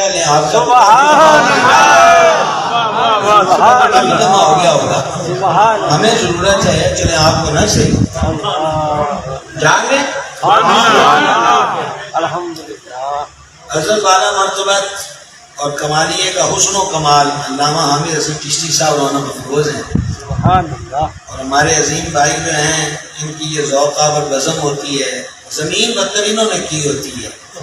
پہلے آپ جمع ہو گیا ہوگا. ہمیں ضرورت ہے چلیں آپ کو نہ صحیح جان لیں. حضرت بالا مرتبت اور کمالیے کا حسن و کمال علامہ حامد حسن چشتی صاحب رونا مفروض ہیں اور ہمارے عظیم بھائی جو ہیں ان کی یہ ذوق اور بزم ہوتی ہے زمین بدترینوں نے کی ہوتی ہے. تو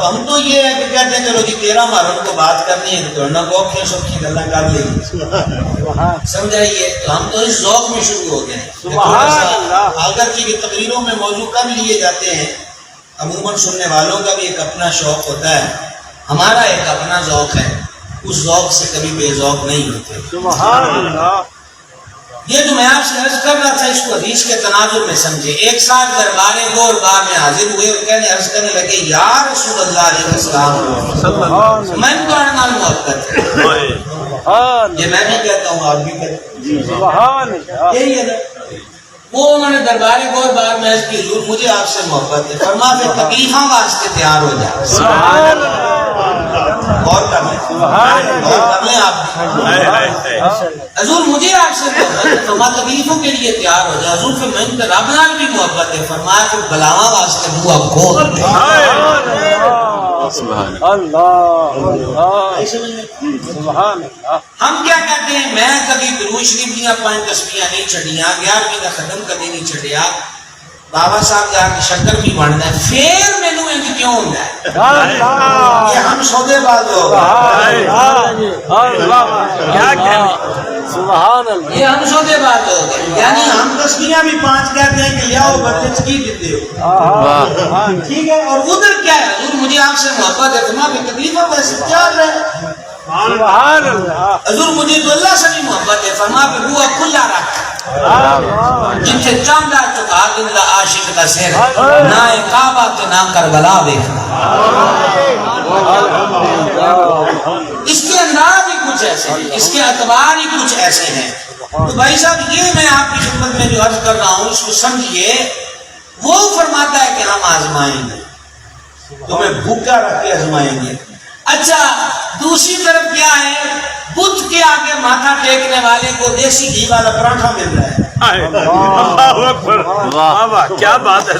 ہم تو یہ ہے کہ کہتے ہیں چلو جی 13 محرم کو بات کرنی ہے تو نہ کو سب کی گلا کر لیں سمجھائیے. تو ہم تو اس ذوق میں شروع ہو گئے ہیں. اگر کی تقریروں میں موضوع کر لیے جاتے ہیں عموماً سننے والوں کا بھی ایک اپنا شوق ہوتا ہے ہمارا ایک اپنا ذوق ہے اس ذوق سے کبھی بے ذوق نہیں ہوتے. یہ جو میں آپ سے عرض کر رہا تھا اس کو حدیث کے تناظر میں سمجھے. ایک ساتھ دربار گور بار میں حاضر ہوئے اور کہنے عرض کرنے لگے یا رسول اللہ علیہ السلام میں تو نال محبت ہے. یہ میں بھی کہتا ہوں آپ بھی کہتے ہیں یہی ہے نا. وہ انہوں نے دربار گور بار میں عرض کی حضور مجھے آپ سے محبت ہے فرما پھر تکلیفوں واسطے تیار ہو جائے. غور کر لیں آپ حضور مجھے آپ سے محبت ہے فرما تکلیفوں کے لیے تیار ہو جائے. حضور پھر میں رب نال بھی محبت ہے فرمایا پھر بلاواں واسطے بوا کھول دے. ہم کیا کہتے ہیں میں کبھی درود شریف دیا 5 تسبیحاں نہیں چھڑیاں 11ویں کا ختم کبھی نہیں چھڑیا بابا صاحب جا کے شکر بھی بننا ہے پھر مینوں انج کیوں ہوندا ہے. یہ ہم سودے باز لوگ کیا کہنے سبحان اللہ. یہ ہم سودے باز لوگ ہیں یعنی ہم تسبیحاں بھی 5 کہتے ہیں کہ لیاؤ بچے کی دیتے ہو ٹھیک ہے. اور ادھر کیا ہے حضور مجھے آپ سے محبت ہے تمام تکلیفوں میں سے تیار رہے. سبحان اللہ. حضور مجھے تو اللہ سے بھی محبت ہے فرما پہ ہوا کھلا رکھ جن سے چاندہ چکا دن دا عاشق دا سیر نہ کعبہ تے نہ کربلا دیکھنا. اس کے انداز ہی کچھ ایسے ہیں اس کے اعتبار ہی کچھ ایسے ہیں. تو بھائی صاحب یہ میں آپ کی خدمت میں جو عرض کر رہا ہوں اس کو سمجھیے. وہ فرماتا ہے کہ ہم آزمائیں گے تمہیں بھوکا رکھ کے آزمائیں گے. اچھا دوسری طرف کیا ہے بت کے آگے ماتھا ٹیکنے والے کو دیسی گھی والا پراٹھا مل رہا ہے. واہ کیا بات ہے.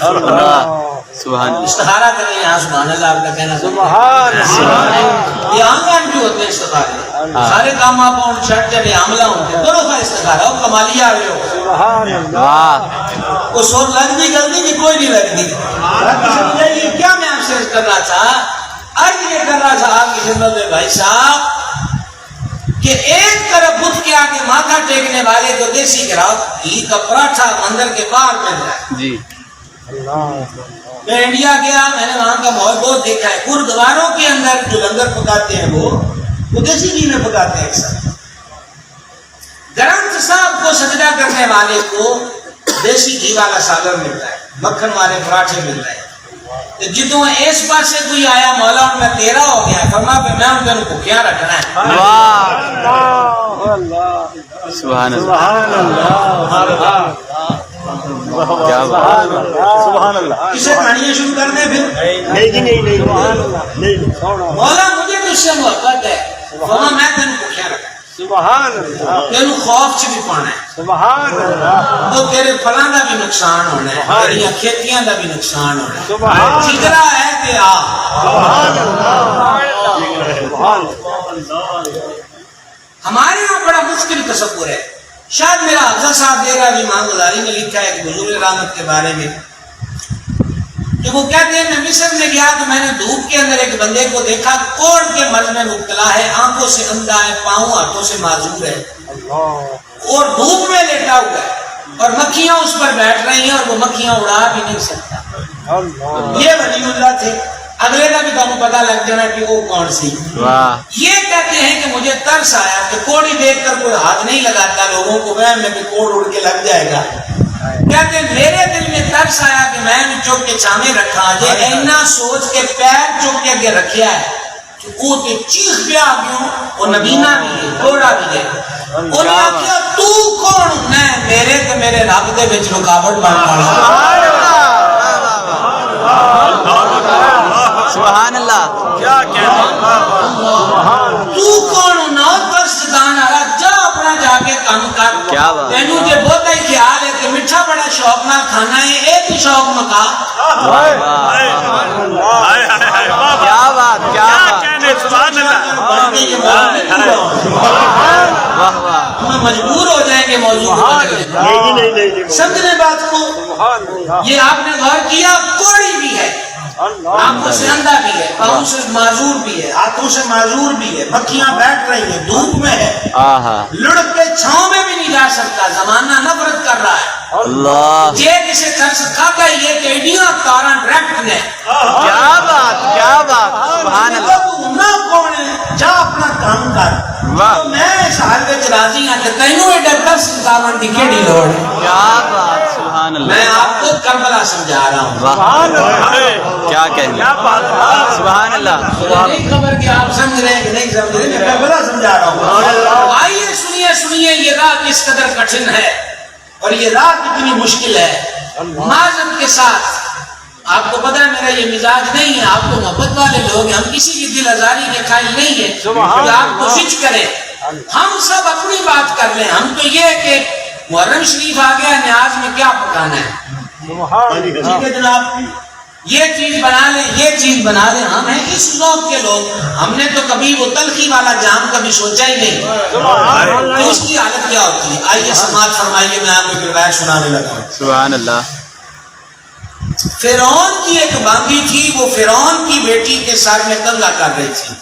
سبحان اللہ. استخارہ کریں یہاں سبحان اللہ آپ کا کہنا سبحان اللہ. یہ آنگن بھی ہوتے ہیں استخارے سارے کام آپ اور چھٹ جب عاملہ ہوتے ہیں دونوں کا استخارہ ہو کمالیہ آ رہے ہو سبحان اللہ. وہ سور لگتی غلطی کی کوئی نہیں لگتی. یہ کیا میں آپ سے کر رہا تھا عرض یہ کر رہا تھا آپ کی خدمت میں بھائی صاحب کہ ایک طرف بدھ کے آگے ماتھا ٹیکنے والے کو دیسی گھی کا پراٹھا مندر کے باہر مل رہا ہے. جی میں انڈیا گیا میں نے وہاں کا ماحول بہت دیکھا ہے. گردواروں کے اندر جو لنگر پکاتے ہیں وہ دیسی گھی میں پکاتے ہیں. اکثر گرنتھ صاحب کو سجدہ کرنے والے کو دیسی گھی والا ساگر ملتا ہے مکھن والے پراٹھے مل رہے ہیں. جدوں اس پاسے کوئی آیا مولا میں تیرا ہو گیا فرما پہ میں ان کو بھوکیا رکھنا ہے. سبحان اللہ. سبحان اللہ. کسے کہانیاں شروع کر دیں پھر نہیں مولا مجھے تجھ سے محبت ہے فرما میں تینوں بھوکیا رکھنا. سبحان اللہ. تینوں خوف چ بھی پانا ہے. سبحان اللہ. تو تیرے پھلاں دا بھی نقصان ہونا ہے تیری کھیتیاں دا بھی نقصان ہونا ہے. سبحان جگرا ہے تے آ. سبحان اللہ. ہمارے یہاں بڑا مشکل تصور ہے. شاید میرا حفظہ صاحب دے رہا بھی امام غزالی نے لکھا ہے ایک بزرگ رحمت کے بارے میں کہ وہ کہتے ہیں میں مصر میں گیا تو میں نے دھوپ کے اندر ایک بندے کو دیکھا کوڑ کے مرض میں مبتلا ہے آنکھوں سے اندھا ہے پاؤں ہاتھوں سے معذور ہے اور دھوپ میں لیٹا ہوا ہے اور مکھیاں اس پر بیٹھ رہی ہیں اور وہ مکھیاں اڑا بھی نہیں سکتا. یہ ولی اللہ تھے. اگلے کا بھی تمہیں پتا لگ جانا کہ وہ کون سی. یہ کہتے ہیں کہ مجھے ترس آیا کہ کوڑی دیکھ کر کوئی ہاتھ نہیں لگاتا لوگوں کو میں بھی کوڑ اڑ کے لگ جائے گا. کہتے ہیں میرے دل میں ترس آیا کہ میں نے چوک کے چھامے رکھا یہ اینا سوچ کے پیر چوک کے آگے رکھیا ہے کہ وہ تے چیخ پہ آ گیوں وہ نبینا بھی ہے توڑا بھی ہے. انہوں نے کہا تو کون میں میرے تے میرے رب دے وچ رکاوٹ بن پڑا. سبحان اللہ کیا کہنے تو کون نو ترسدان آرا جا اپنا جا کے کام کر کیا بات تینو جے بہت ہی خیال ہے کہ میٹھا بڑا شوق نہ کھانا ہے ایک ہی شوق مکا ہائے ہائے واہ کیا بات کیا کیا بات کہنے سبحان اللہ بڑھنے کے بعد واہ واہ ہم مجبور ہو جائیں گے موضوع کو بدلنے سمجھنے بات کو یہ آپ نے غور کیا کوڑی بھی ہے آنکھوں سے اندھا بھی ہے پاؤں سے معذور بھی ہے ہاتھوں سے معذور بھی ہے مکھیاں بیٹھ رہی ہیں دھوپ میں ہے آہا لڑک کے چھاؤں میں بھی نہیں جا سکتا زمانہ نفرت کر رہا ہے اللہ یہ کسے ترس کھاتا ہی یہ کہ ایڈیاں کاراں ڈائریکٹ نے کیا بات سبحان اللہ تو نہ کون ہے جا اپنا کام کر واہ تو میں اس حال وچ راضی ہاں کہ تینوں ایڈا ترس کھاون دی کیڑی لوڑ ہے کیا بات سبحان میں اللہ آپ کو کربلا سمجھا رہا ہوں واہ کیا کہنے کیا بات سبحان اللہ مجھے نہیں خبر کہ آپ سمجھ رہے ہیں کہ نہیں سمجھ رہے میں کربلا سمجھا رہا ہوں آئیے سنیے یہ راہ کس قدر کٹھن ہے اور یہ راہ کتنی مشکل ہے معذرت کے ساتھ آپ کو پتا ہے میرا یہ مزاج نہیں ہے آپ کو محبت والے لوگ ہیں ہم کسی کی دل آزاری کے قائل نہیں ہے کہ آپ کو زج کریں ہم سب اپنی بات کر لیں ہم تو یہ ہے کہ محرم شریف آ گیا نیاز میں کیا پکانا ہے ٹھیک ہے جناب یہ چیز بنا لیں یہ چیز بنا لیں ہم ہیں اس ذوق کے لوگ ہم نے تو کبھی وہ تلخی والا جام کبھی سوچا ہی نہیں تو اس کی حالت کیا ہوتی ہے آئیے سماعت فرمائیے میں آپ کو ایک روایت سنانے لگا ہوں سبحان اللہ فرعون کی ایک باندھی تھی وہ فرعون کی بیٹی کے سر میں کنگا کر رہی تھی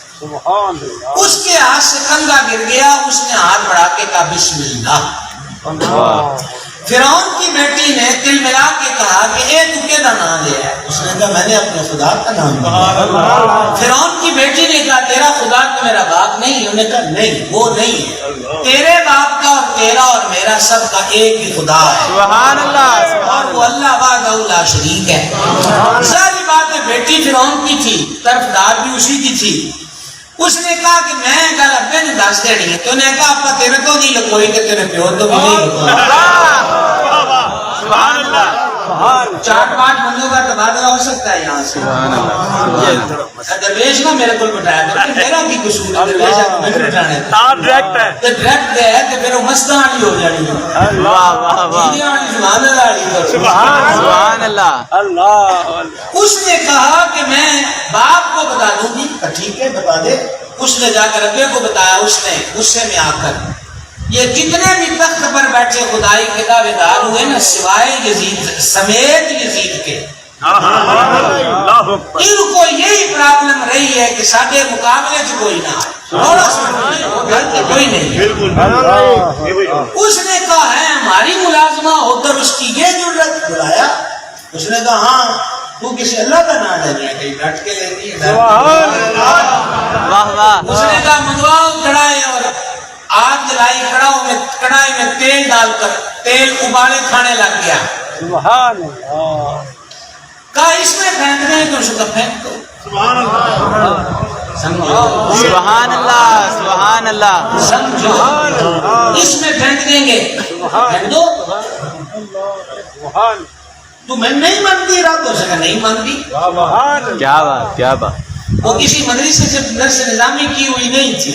اس کے ہاتھ سے کنگا گر گیا اس نے ہاتھ بڑھا کے کہا بسم اللہ فرعون کی بیٹی نے دل ملا کے کہا کہ اے تو کیدا نام لیا ہے اس نے کہا میں نے اپنے خدا کا نام لیا فرعون کی بیٹی نے کہا تیرا خدا تو میرا باپ نہیں ہے انہوں نے کہا نہیں وہ نہیں ہے تیرے باپ کا اور تیرا اور میرا سب کا ایک ہی خدا ہے سبحان اللہ اور وہ اللہ وحدہ لا شریک ہے ظاہر بات ہے بیٹی فرعون کی تھی طرفدار بھی اسی کی تھی اس نے کہا کہ میں گل ابے نے دس دینی ہے تو نے کہا اپا تیرے تو نہیں لکوئی کہ تیرے پیو تو بھی نہیں لکوئی سبحان اللہ چار پانچ بندوں کا تبادلہ ہو سکتا ہے یہاں سے درویش نہ میرے کو بٹھایا تو میرا بھی قصور ہے درویش ہے میں بٹھانے تار ڈائریکٹ ہے تو ڈائریکٹ ہے کہ پھر وہ مستاں والی ہو جانی ہے واہ واہ واہ جیدیاں والی زبان والی سبحان اللہ اس نے کہا کہ میں باپ کو بتا دوں گی ٹھیک ہے بتا دے اس نے جا کر ابے کو بتایا اس نے غصے میں آ کر یہ جتنے بھی تخت پر بیٹھے خدائی کے دعوے دار ہوئے نا سوائے یزید سمیت یزید کے ان کو یہی پرابلم رہی ہے کہ سارے مقابلے سے کوئی نہ آئے تھوڑا سا کوئی نہیں اس نے کہا ہے ہماری ملازمہ ہو کر اس کی یہ ضرورت بلایا اس نے کہا ہاں تو کسی اللہ کا نام لینا ہے کہیں ڈٹ کے لیتی ہے واہ واہ اس نے کہا منگواؤ کڑھائی اور آگ جلائی کڑھائی میں تیل ڈال کر تیل ابالے کھانے لگ گیا کہا اس میں پھینک دیں تو اس کو پھینک دو سمجھو سبحان اللہ سبحان اللہ سمجھو اس میں پھینک دیں گے پھینک دو تو میں نہیں مانتی رات ہو سکا نہیں مانتی کیا بات کیا بات وہ کسی مدرسے سے درس نظامی کی ہوئی نہیں تھی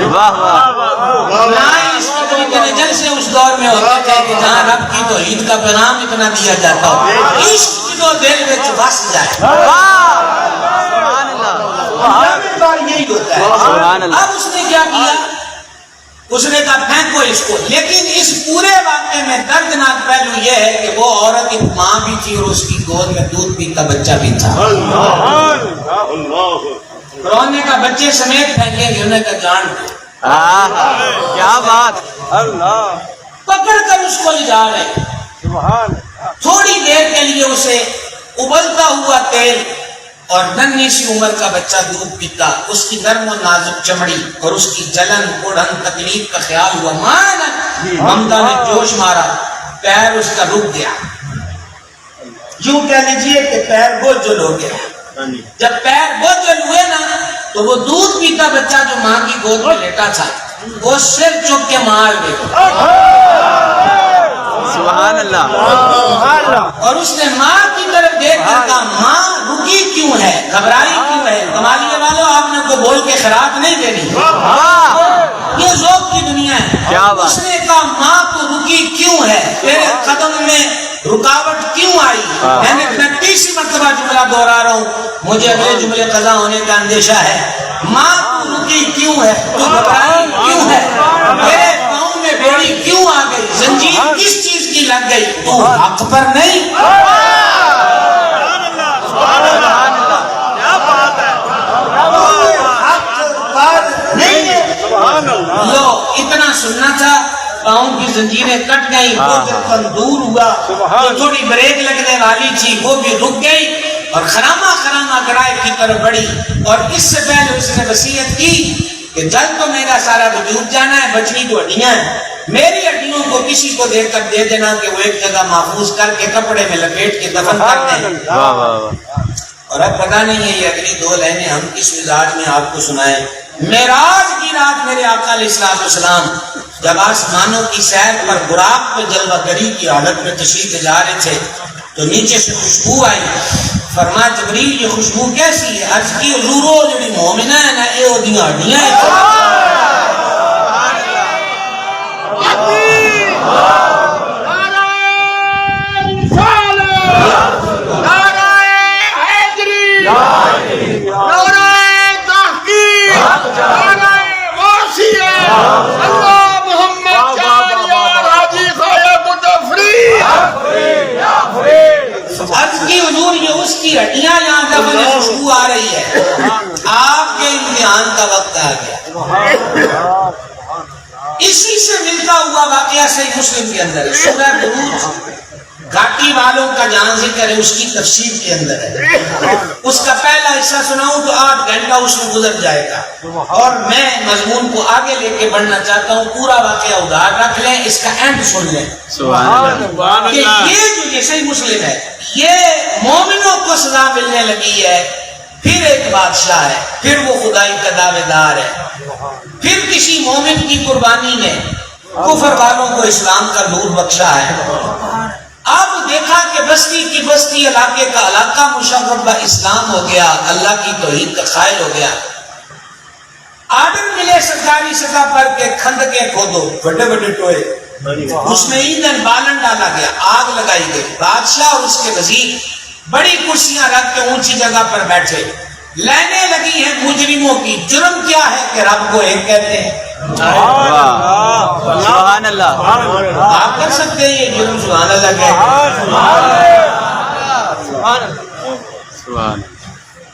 واہ واہ نہ اس قدر کے جلسے اس دور میں ہوتے تھے کہ جہاں رب کی توحید کا پیغام اتنا دیا جاتا ہو عشق جو دل میں بس جائے سبحان اللہ بار یہی ہوتا ہے سبحان اللہ اب اس نے کیا کیا اس نے کہا پھینکو اس کو لیکن اس پورے واقعے میں دردناک پہلو یہ ہے کہ وہ عورت ایک ماں بھی تھی اور اس کی گود میں دودھ پیتا بچہ بھی تھا رونے کا بچے سمیت پھینکیں گے انہیں کا جان دو کیا بات پکڑ کر اس کو لے جا رہے تھوڑی دیر کے لیے اسے ابلتا ہوا تیل اور ننھی سی عمر کا بچہ دودھ پیتا اس کی نرم و نازک چمڑی اور اس کی جلن اڑن تکلیف کا خیال ہوا ممتا نے جوش مارا پیر اس کا رک گیا یوں کہہ لیجیے کہ پیر بوجھل ہو گیا جب پیر بوجھل ہوئے نا تو وہ دودھ پیتا بچہ جو ماں کی گود میں لیٹا تھا وہ سر چک کے مار دے سبحان اللہ اور اس نے ماں کی طرف دیکھ کر کہا ماں رکی کیوں ہے, گھبرائی کیوں ہے؟ کمالیے والوں آپ نے کو بول کے خراب نہیں دینی, یہ ذوق کی دنیا ہے. کیا بات. اس نے کہا ماں تو رکی کیوں ہے, تیرے قدم میں رکاوٹ کیوں آئی؟ میں تیسری مرتبہ جملہ دوہرا رہا ہوں, مجھے اگلے جملے قضا ہونے کا اندیشہ ہے. ماں تو رکی کیوں ہے, تو گھبرائی کیوں ہے, میرے پاؤں میں بیڑی کیوں آ گئی, زنجیر کس چیز کی لگ گئی, تو حق پر نہیں. کیا بات ہے. لو اتنا سننا تھا, پاؤں کی زنجیریں کٹ گئی, وہ جب دور ہوا تو تھوڑی بریک لگنے والی تھی وہ بھی رک گئی, اور خرامہ خرامہ گڑائے کی طرف بڑھی. اور اس سے پہلے اس نے وصیت کی کہ جل تو میرا سارا وجود جانا ہے, بچنی تو ہڈیاں ہیں, میری ہڈیوں کو کسی کو دے کر دے دینا کہ وہ ایک جگہ محفوظ کر کے کپڑے میں لپیٹ کے دفن کر دیں. اور اب پتہ نہیں ہے یہ اگلی دو لائنیں ہم کس مزاج میں آپ کو سنائیں. معراج کی رات میرے آقا علیہ السلام جب آسمانوں کی سیر پر براق پہ جلوہ گری کی حالت میں تشریف جا رہے تھے تو نیچے سے خوشبو آئی. فرمایا جبریل یہ خوشبو کیسی ہے؟ عرض کی حضور جڑی مومنہ ہے نا اے اودیاں ہڈیاں ہیں. عرض کی حضور یہ اس کی ہڈیاں یہاں دفن خوشبو آ رہی ہے, آپ کے امتحان کا وقت آ گیا. اسی سے ملتا ہوا واقعہ صحیح مسلم کے اندر ہے, سورہ بروج گھاٹی والوں کا جہاں ذکر ہے اس کی تفسیر کے اندر ہے. اس کا پہلا حصہ سناؤں تو 8 گھنٹہ اس میں گزر جائے گا, اور میں مضمون کو آگے لے کے بڑھنا چاہتا ہوں. پورا واقعہ ادھار رکھ لیں, اس کا اینڈ سن لیں کہ یہ جو یہ صحیح مسلم ہے یہ مومنوں کو سزا ملنے لگی ہے, پھر ایک بادشاہ ہے, پھر وہ خدائی کا دعوے دار ہے, پھر کسی مومن کی قربانی نے کفر والوں کو اسلام کا نور بخشا ہے. اب دیکھا کہ بستی کی بستی, علاقے کا علاقہ مشرف اسلام ہو گیا, اللہ کی توحید کا قائل ہو گیا. آرڈر ملے سرکاری سطح پر کہ کھندقیں کھودو, بڑے بڑے ٹوئے, اس میں ایندھن بالن ڈالا گیا, آگ لگائی گئی. بادشاہ اور اس کے وزیر بڑی کرسیاں رکھ کے اونچی جگہ پر بیٹھے, لائنیں لگی ہیں مجرموں کی. جرم کیا ہے کہ رب کو ایک کہتے ہیں. سبحان اللہ. آپ کر سکتے ہیں یہ جرم, سبحان اللہ کہتے ہیں.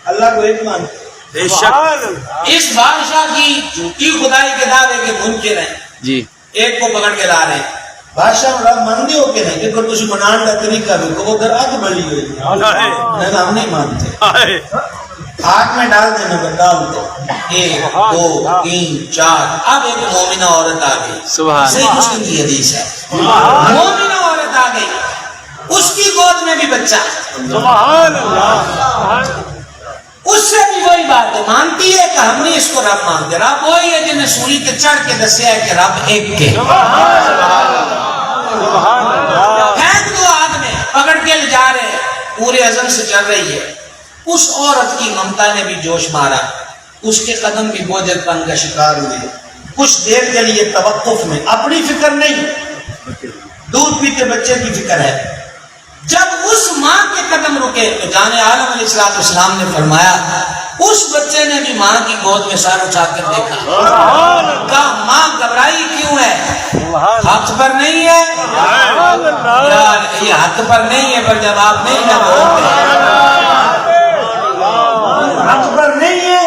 اللہ کو ایک مانتے. بے شک اس بادشاہ کی جھوٹی خدائی کے دعوے کے منکر ہیں جی, ایک کو پکڑ کے لا رہے ہیں. بادشاہ رب مانتے ہو کہ نہیں, کہ تجھے منان کا طریقہ بھی وہ ادھر آگ بڑی ہوئی ہے, ہم نہیں مانتے. آگ میں ڈال دینا, ڈال دو, 1 2 3 4. اب ایک مومنہ عورت آ گئی, صحیح مسلم کی حدیث ہے, مومنہ عورت آ گئی, اس کی گود میں بھی بچہ. اس سے بھی وہی بات ہے, مانتی ہے کہ ہم نے اس کو رب مانتے. رب وہی ہے جن نے سوری پہ چڑھ کے دسیا ہے کہ رب ایک کے. پھینک دو آگ میں, پکڑ کے لے جا رہے, پورے عزم سے چل رہی ہے. اس عورت کی ممتا نے بھی جوش مارا, اس کے قدم بھی بوجھل پن کا شکار ہوئے. کچھ دیر کے لیے توقف میں, اپنی فکر نہیں, دودھ پیتے بچے کی فکر ہے. جب اس ماں کے قدم رکے تو جان عالم علیہ السلام نے فرمایا اس بچے نے بھی ماں کی گود میں سر اٹھا کر دیکھا, کہا ماں گھبرائی کیوں ہے, ہاتھ پر نہیں ہے یار, یہ ہاتھ پر نہیں ہے, پر جب آپ نہیں نہ ہاتھ پر نہیں ہے,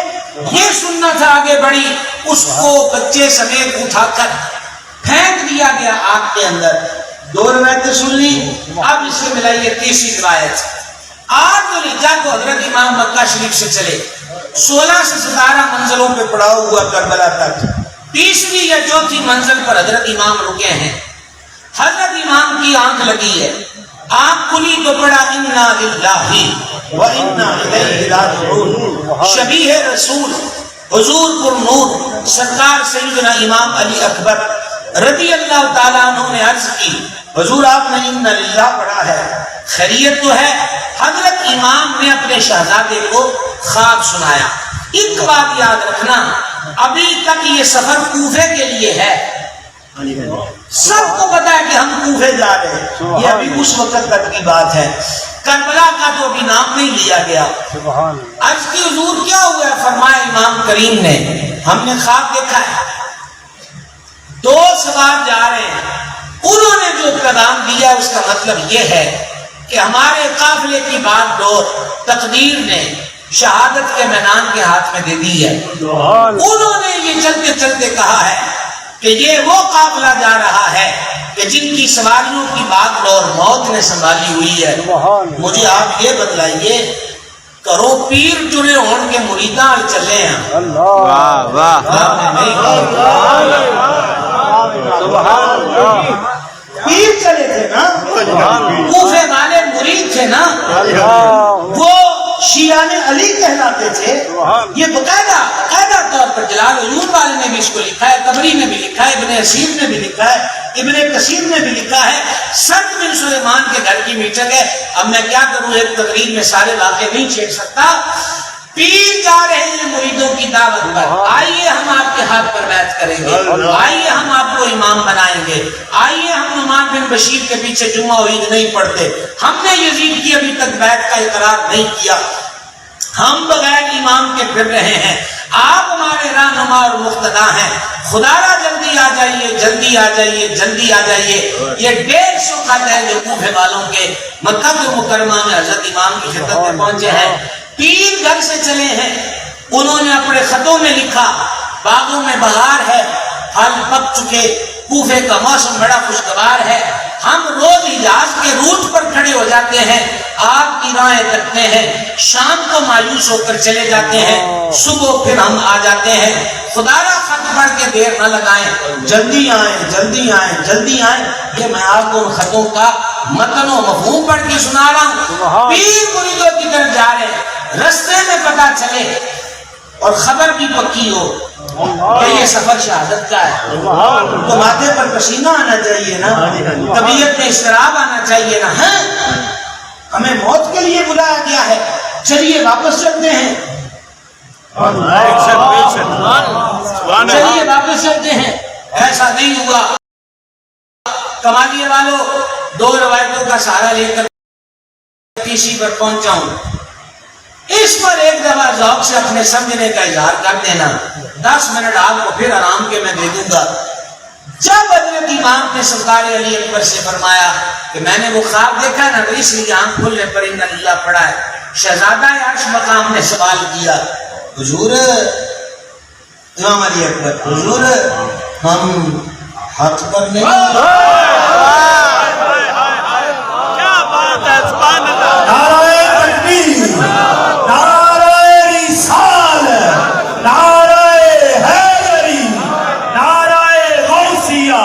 یہ سننا تھا. آگے بڑھی, اس کو بچے سمیت اٹھا کر پھینک دیا گیا آگ کے اندر. 2 روایتیں سن لی, اب اس سے ملائیے تیسری روایت. آگ جو لے جا کو حضرت امام مکہ شریف سے چلے, 16 سے 17 منزلوں پہ پڑا ہوا کربلا تک. تیسری یا چوتھی منزل پر حضرت امام رکے ہیں. حضرت امام کی آنکھ لگی ہے, آنکھ کھلی تو پڑا انا للہ و انا الیہ راجعون. شبیہ رسول حضور پر نور سرکار سیدنا امام علی اکبر رضی اللہ تعالیٰ عنہ نے عرض کی, حضور آپ نے ان للہ پڑھا ہے، خیریت تو ہے۔ حضرت امام نے اپنے شہزادے کو خواب سنایا۔ ایک بات یاد رکھنا، ابھی تک یہ سفر کوفے کے لیے ہے، سب کو پتا ہے کہ ہم کوفے جا رہے ہیں، یہ ابھی اس وقت تک کی بات ہے، کربلا کا تو ابھی نام نہیں لیا گیا۔ عرض کی حضور کیا ہوا ہے؟ فرمایا امام کریم نے ہم نے خواب دیکھا ہے، 2 سوار جا رہے ہیں، انہوں نے جو پیغام دیا اس کا مطلب یہ ہے کہ ہمارے قافلے کی بات ڈور تقدیر نے شہادت کے میدان کے ہاتھ میں دے دی ہے۔ انہوں نے یہ چلتے چلتے کہا ہے کہ یہ وہ قافلہ جا رہا ہے کہ جن کی سواریوں کی بات ڈور موت نے سنبھالی ہوئی ہے۔ مجھے آپ یہ بتلائیے، کرو پیر جڑے ہون کے مریداں چلے ہیں۔ واہ واہ پیر چلے تھے نا، کوفے والے مرید تھے نا، وہ شیعان علی کہلاتے تھے۔ یہ باقاعدہ طور پر جلال العلوم والے نے بھی اس کو لکھا ہے، طبری نے بھی لکھا ہے، ابن اسیر نے بھی لکھا ہے، ابن کثیر نے بھی لکھا ہے۔ سرد بن سلیمان کے گھر کی میٹنگ ہے، اب میں کیا کروں، ایک تقریر میں سارے واقعے نہیں چھیڑ سکتا۔ پیر جا رہے ہیں مریدوں کی دعوت پر، آئیے ہم آپ کے ہاتھ پر بیعت کریں گے، آئیے ہم آپ کو امام بنائیں گے، آئیے ہم نعمان بن بشیر کے پیچھے جمعہ و عید نہیں پڑھتے، ہم نے یزید کی ابھی تک بیعت کا اقرار نہیں کیا، ہم بغیر امام کے پھر رہے ہیں، آپ ہمارے رہنما اور مقتدا ہیں، خدا را جلدی آ جائیے، جلدی آ جائیے، جلدی آ جائیے۔ یہ 150 خط ہے جو کوفے والوں کے مکہ مکرمہ میں حضرت امام کی خدمت میں پہنچے ہیں۔ پیر گھر سے چلے ہیں، انہوں نے اپنے خطوں میں لکھا، باغوں میں بہار ہے، پھل پک چکے، کوفے کا موسم بڑا خوشگوار ہے، ہم روز حجاز کے روٹ پر کھڑے ہو جاتے ہیں، آپ کی راہیں تکتے ہیں، شام کو مایوس ہو کر چلے جاتے ہیں، صبح پھر ہم آ جاتے ہیں، خدا را خط پڑھ کے دیر نہ لگائیں، جلدی آئیں، جلدی آئیں، جلدی آئیں۔ یہ میں آپ کو ان خطوں کا متن و مفہوم پڑھ کے سنا رہا ہوں۔ پیر مریدوں کی طرف جا رہے ہیں، رستے میں پتہ چلے اور خبر بھی پکی ہو کہ یہ سفر شہادت کا ہے، تو ماتھے پر پسینہ آنا چاہیے نا، طبیعت میں اضطراب آنا چاہیے نا، ہمیں موت کے لیے بلایا گیا ہے، چلیے واپس چلتے ہیں، چلیے واپس چلتے ہیں۔ ایسا نہیں ہوا، کمالیے والوں 2 روایتوں کا سہارا لے کر تیسری پر پہنچا ہوں، اس پر ایک دفعہ ذوق سے اپنے سمجھنے کا اظہار کر دینا، 10 منٹ آپ کو پھر آرام کے میں دے دوں گا۔ جب حضرت امام نے سرکار علی اکبر سے فرمایا کہ میں نے وہ خواب دیکھا نا، تو اس لیے آنکھ کھلنے پر ان اللہ پڑھا ہے، شہزادہ عرش مقام نے سوال کیا، حضور امام علی اکبر، حضور ہم حق پر نہیں، کیا بات ہے، سبحان اللہ، نعرہ تکبیر، نعرہ رسالت، نعرہ حیدری، نعرہ غوثیہ،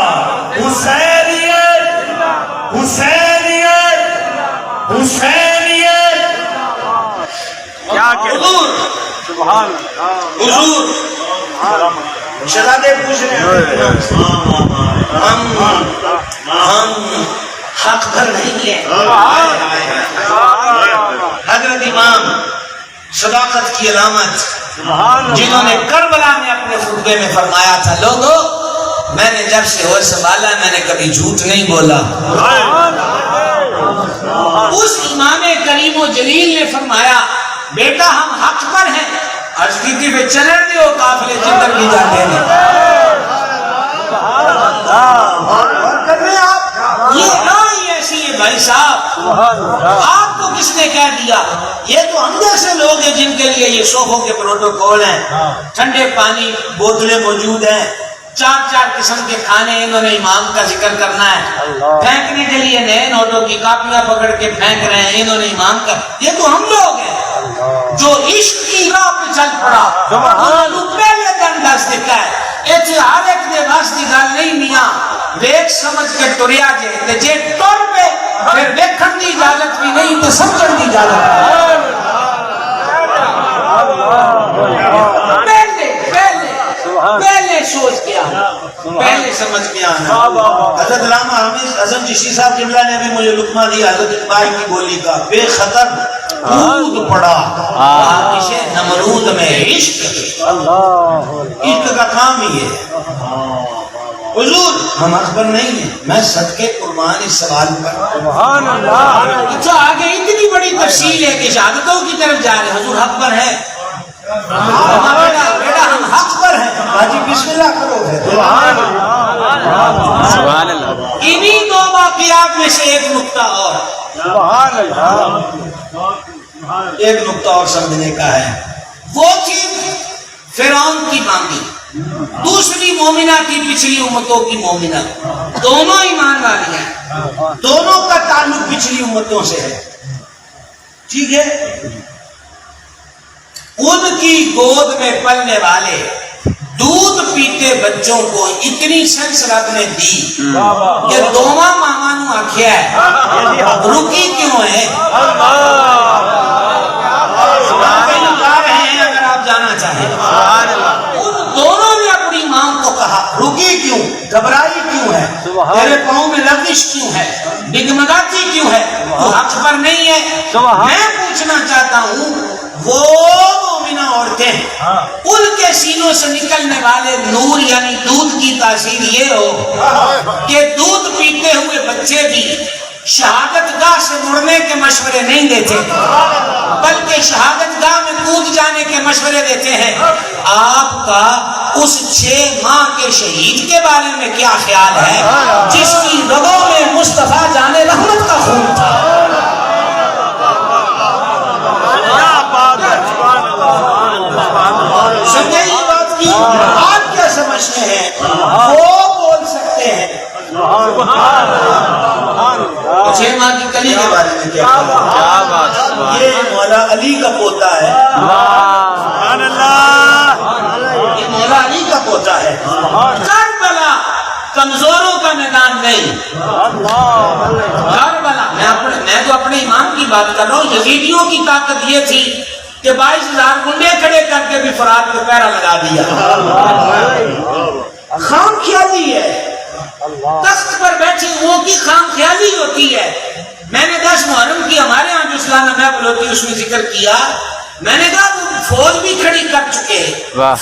حسینیت، حسینیت، حسینیت۔ کیا کہ حضور سبحان حضور شہزادے پوچھ رہے ہیں، ہم حق پر نہیں ہیں۔ حضرت امام صداقت کی علامت، جنہوں نے کربلا میں اپنے خطبے میں فرمایا تھا، لوگو میں نے جب سے ہوش سنبھالا میں نے کبھی جھوٹ نہیں بولا۔ اس امام کریم و جلیل نے فرمایا، بیٹا ہم حق پر ہیں، عرض کی تھی پہ چلے دیو قافلے جدھر بھی جاتے ہیں، یہ ایسی ہے بھائی صاحب، آپ کو کس نے کہہ دیا؟ یہ تو ہم جیسے لوگ ہیں جن کے لیے یہ صوفوں کے پروٹوکول ہیں، ٹھنڈے پانی بوتلیں موجود ہیں، 4 قسم کے کھانے، انہوں نے امام کا ذکر کرنا ہے، پھینکنے کے لیے نئے نوٹوں کی کاپیاں پکڑ کے پھینک رہے ہیں، انہوں نے امام کا، یہ تو ہم لوگ ہیں جو عشق کی راہ پہ چل پڑا، انہوں نے پہلے دن دس دیتا ہے، ایتھے ہر ایک دے بس دی گل نہیں میاں، ویک سمجھ کے ٹریا جے، تے جے ٹر پہ پھر ویکھن دی اجازت بھی نہیں تے سمجھن دی اجازت پہلے سوچ کے آنا، پہلے سمجھ کے آنا۔ حضرت علامہ حامد حسن چشتی صاحب قبلہ نے بھی مجھے لقمہ دیا حضرت اقبال کی بولی کا، بے خطر کود پڑا آتش نمرود میں عشق، عشق کا کام ہی ہے۔ حضور ہم حق پر نہیں ہیں، میں صدقے قربان اس سوال پر۔ سبحان اللہ۔ اچھا آگے اتنی بڑی تفصیل ہے کہ شہادتوں کی طرف جا رہے ہیں، حضور حق پر ہے؟ بیٹا ہم حق پر ہیں، باجی بسم اللہ کرو۔ سبحان اللہ۔ انہی دو واقعات میں سے ایک نقطہ اور، سبحان اللہ۔ ایک نقطہ اور سمجھنے کا ہے۔ وہ تھی فرعون کی مانگی، دوسری مومنہ کی پچھلی امتوں کی مومنہ، دونوں ایمان والی ہیں، دونوں کا تعلق پچھلی امتوں سے ہے، ٹھیک ہے؟ ان کی گود میں پلنے والے دودھ پیتے بچوں کو اتنی سنس رب نے دی کہ دونوں ماما نو آکھیا ہے رکی کیوں ہے؟ اگر آپ جانا چاہیں، ان دونوں نے اپنی ماں کو کہا رکی کیوں، گھبرائی کیوں ہے، تیرے پاؤں میں لرزش کیوں ہے، ڈگمگاتی کیوں ہے، تو حق پر نہیں ہے؟ میں پوچھنا چاہتا ہوں وہ مومنہ عورتیں ان کے سینوں سے نکلنے والے نور یعنی دودھ کی تاثیر یہ ہو کہ دودھ پیتے ہوئے بچے بھی شہادت گاہ سے مڑنے کے مشورے نہیں دیتے بلکہ شہادت گاہ میں کود جانے کے مشورے دیتے ہیں۔ آپ کا اس 6 ماہ کے شہید کے بارے میں کیا خیال ہے جس کی رگوں میں مصطفیٰ جان رحمت کا خون تھا؟ سمجھے یہ بات کی؟ آپ کیا سمجھتے ہیں؟ وہ بول سکتے ہیں۔ 6 ماہ کی کلی کے بارے میں کیا بات؟ یہ مولا علی کا پوتا ہے، سبحان اللہ۔ یہ مولا علی کا پوتا ہے۔ کربلا کمزوروں کا میدان نہیں، کربلا میں تو اپنے ایمان کی بات کر رہا ہوں۔ یزیدیوں کی طاقت یہ تھی کہ 22,000 گنڈے کھڑے کر کے بھی فرات پہ پیرا لگا دیا۔ خام خیالی ہے، تخت پر بیٹھے وہ کی خام خیالی ہوتی ہے۔ میں نے 10 محرم کی ہمارے ہاں جو سالانہ محفل ہوتی ہے اس میں ذکر کیا، میں نے کہا وہ فوج بھی کھڑی کر چکے،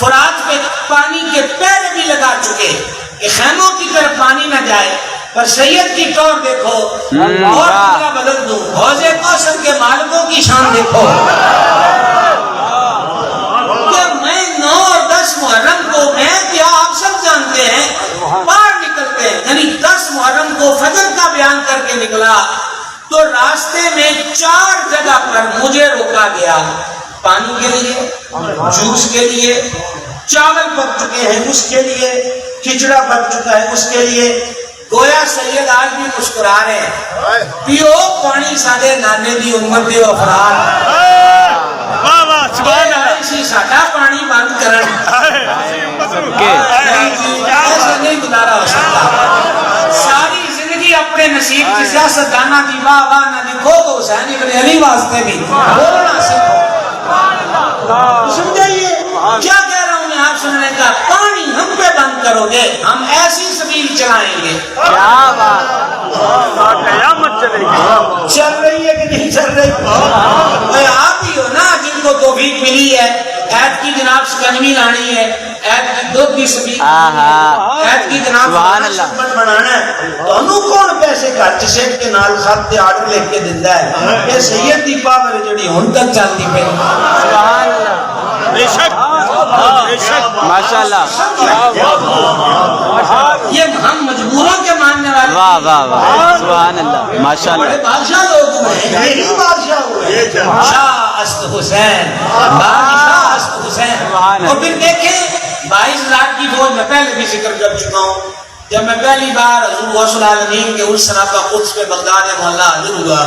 فرات پہ پانی کے پیرے بھی لگا چکے کہ خیموں کی طرف پانی نہ جائے، پر سید کی ٹور دیکھو اور پورا بدل دوں، حوض کوثر کے مالکوں کی شان دیکھو کہ میں 9 اور 10 محرم کو میں کیا آپ سب جانتے ہیں باہر نکلتے ہیں، یعنی 10 محرم کو فجر کا بیان کر کے نکلا تو راستے میں 4 جگہ پر مجھے روکا گیا، پانی کے لیے، جوس کے لیے، چاول پک چکے ہیں اس کے لیے، کھچڑا پک چکا ہے اس کے لیے۔ گویا سید آج بھی مسکرا رہے ہیں، پیو پانی سادے نانے دی امت دے افراد، اسی ساڈا پانی بند کرن، ایسا نہیں گزارا ہو سکتا۔ ساری زندگی اپنے نصیب کی سیاست دانا دی واہ واہ نہ لکھو تو حسین ابن علی واسطے بھی بولنا سیکھو۔ سمجھائیے کیا کہہ رہا ہوں میں آپ سننے کا؟ پانی ہم پہ بند کرو گے ہم ایسی سبیل چلائیں گے۔ کیا بات، قیامت چلے گی۔ چل رہی ہے کہ نہیں چل رہی؟ آپ ہی ہو نا جن کو توفیق ملی ہے عید کی جناب سکنجوی لانی ہے، عید کی دودھ کی سبیل، عید کی جناب شربت بنانا ہے، تو کون پیسے گھر سیٹ کے نال خط آرڈر لکھ کے دیتا ہے؟ یہ سید دی پاور جڑی ہن تک چلتی پئی۔ سبحان اللہ، بے شک بے شک، ماشاءاللہ، یہ ہم مجبوروں کے ماننے والے، واہ واہ واہ، سبحان اللہ، ماشاءاللہ۔ بڑے بادشاہ لوگ ہوئے ہیں، یہی بادشاہ ہوئے ہیں، شاہ است حسین، بادشاہ است حسین۔ اور پھر دیکھیں 22,000 کی فوج میں پہلے بھی ذکر کر چکا ہوں، جب میں پہلی بار حضور غوث العالمین کے اس سراپا قدس پہ بغداد مولا حاضر ہوا،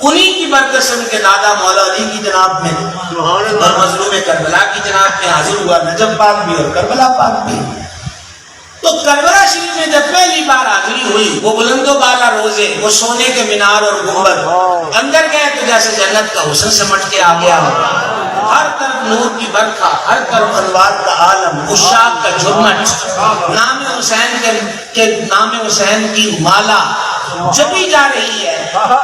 انہی کی برکت سے ان کے دادا مولا علی کی جناب میں اور مظلوم کربلا کی جناب میں حاضر ہوا، نجف پاک بھی اور کربلا پاک بھی۔ تو کربلا شریف میں جب پہلی بار حاضری ہوئی، وہ بلند و بالا روزے، وہ سونے کے مینار اور گنبد، اندر گئے تو جیسے جنت کا حسن سمٹ کے آ گیا، ہر طرف نور کی برکھا، ہر طرف انوار کا عالم، عشاق کا جھرمٹ، نام حسین کے نام حسین کی مالا جبھی جا رہی ہے،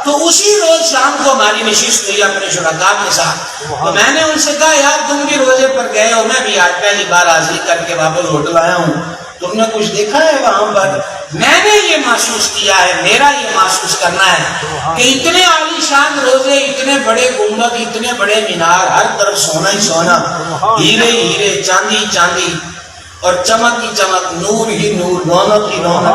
تو اسی روز شام کو ہماری نشست ہوئی اپنے شرکاء کے ساتھ. تو میں نے ان سے کہا یار تم بھی روزے پر گئے ہو، میں بھی آج پہلی بار حاضری کر کے واپس ہوٹل آیا ہوں، تم نے کچھ دیکھا ہے وہاں پر؟ میں نے یہ محسوس کیا ہے، میرا یہ محسوس کرنا ہے کہ اتنے عالی شان روزے، اتنے بڑے گنبد، اتنے بڑے مینار، ہر طرف سونا ہی سونا، ہیرے ہی ہیرے، چاندی ہی چاندی، اور چمک ہی چمک، نور ہی نور، رونق ہی رونق.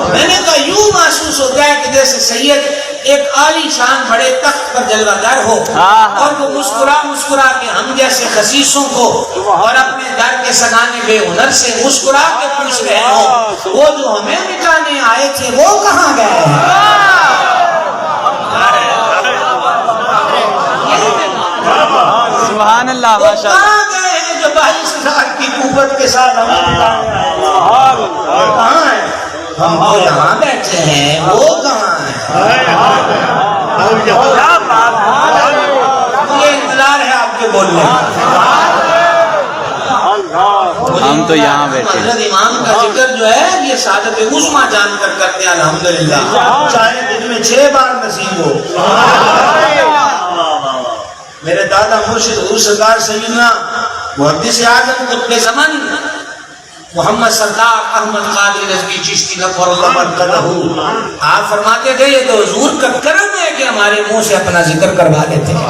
میں نے کہا یوں محسوس ہوتا ہے کہ جیسے سید ایک عالی شان بڑے تخت پر جلوہ گر ہو، اور وہ مسکرا مسکرا کے ہم جیسے خسیسوں کو اور اپنے در کے سگانے بے ہنر سے مسکرا کے پوچھ رہے ہوں وہ جو ہمیں مٹانے آئے تھے وہ کہاں گئے ہیں؟ سبحان اللہ وہ ماشاء اللہ. کہاں گئے ہیں جو 22,000 کی قوت کے ساتھ ہمیں مٹانے آئے ہیں؟ کہاں ہیں؟ ہم تو یہاں بیٹھے ہیں، وہ کہاں ہیں؟ یہ انتظار ہے آپ کے بولنے. ہم تو یہاں بیٹھے. حضرت امام کا ذکر جو ہے یہ سعادت عظمیٰ جان کر کرتے ہیں الحمدللہ، چاہے دن میں 6 بار نصیب ہو. میرے دادا مرشد حضور سرکار سیدنا محدث اعظم قطب زمان محمد سردار احمد قادری رضوی چشتی نفر اللہ مرکزہ، آپ فرماتے تھے یہ تو حضور کا کرم ہے کہ ہمارے منہ سے اپنا ذکر کروا دیتے ہیں.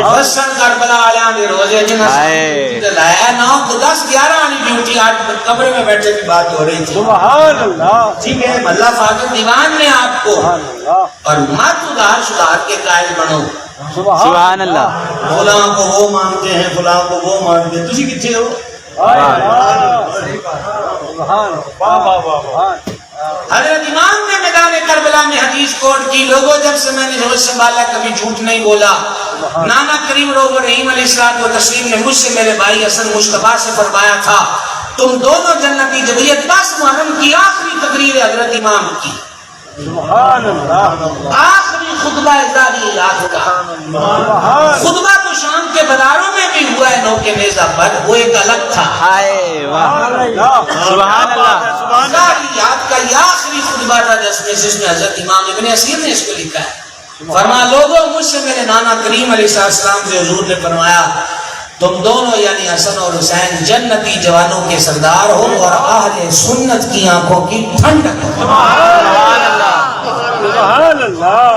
حسن کربلا علیہ نے روزے جنس لایا 9 10 11 والی ڈیوٹی، آج قبر میں بیٹھے کی بات ہو رہی تھی. سبحان اللہ. ٹھیک ہے، اللہ فاضل دیوان نے آپ کو اور مت ادھار کے قائل بنو. سبحان اللہ. فلاں کو وہ مانتے ہیں، فلاں کو وہ مانتے ہیں، تجھے کتنے ہو؟ حضرت امام نے میدان کربلا میں حدیث کوٹ کی، لوگوں جب سے میں نے ہوش سنبھالا کبھی جھوٹ نہیں بولا. نانا کریم روح رحیم علیہ السلام و تسلیم نے مجھ سے میرے بھائی حسن مصطفیٰ سے فرمایا تھا تم دونوں جنتی. جب یہ 10 محرم کی آخری تقریر حضرت امام کی، آخری خطبہ اعزازیات کا خطبہ تو شام کے بازاروں میں بھی ہوا ہے، نو کے نیزہ پر، وہ ایک الگ تھا. سبحان اللہ. اعزازیات کا یہ آخری خطبہ تھا جس میں حضرت امام ابن اسیر نے اس کو لکھا ہے. فرمایا لوگوں مجھ سے میرے نانا کریم علیہ السلام سے حضور نے فرمایا تم دونوں یعنی حسن اور حسین جنتی جوانوں کے سردار ہو اور اہل سنت کی آنکھوں کی ٹھنڈک. سبحان اللہ. سبحان اللہ.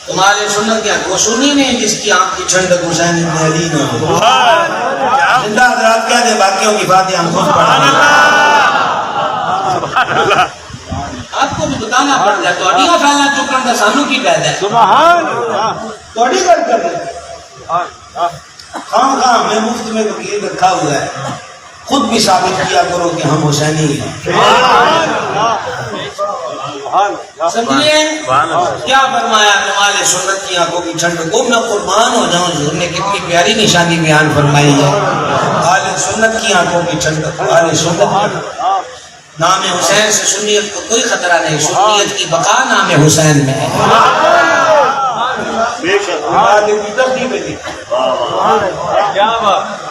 تمہارے سنت کیا وہ سنی نہیں جس کی آنکھ کی ٹھنڈک حسین ابن علی نہ ہو. زندہ حضرات کہہ دے باقیوں کی باتیں ہم خود پڑھیں. آپ کو بھی بتانا پڑ جائے تو اڈیاں پھیلنا چکن کا سانو کی پیدا ہے. سبحان اللہ. تو اڈی کر کر خام خام میں مفت میں وکیل رکھا ہوا ہے، خود بھی ثابت کیا کرو کہ ہم حسینی ہیں. سمجھیے کیا فرمایا تمہارے سنت کی آنکھوں کی ٹھنڈ کو. میں قربان ہو جاؤں، حضور نے کتنی پیاری نشانی بیان فرمائی ہے. اہل سنت کی آنکھوں کی ٹھنڈ، اہل سنت. نام حسین سے سنیت کو کوئی خطرہ نہیں، سنیت کی بقا نام حسین میں ہے.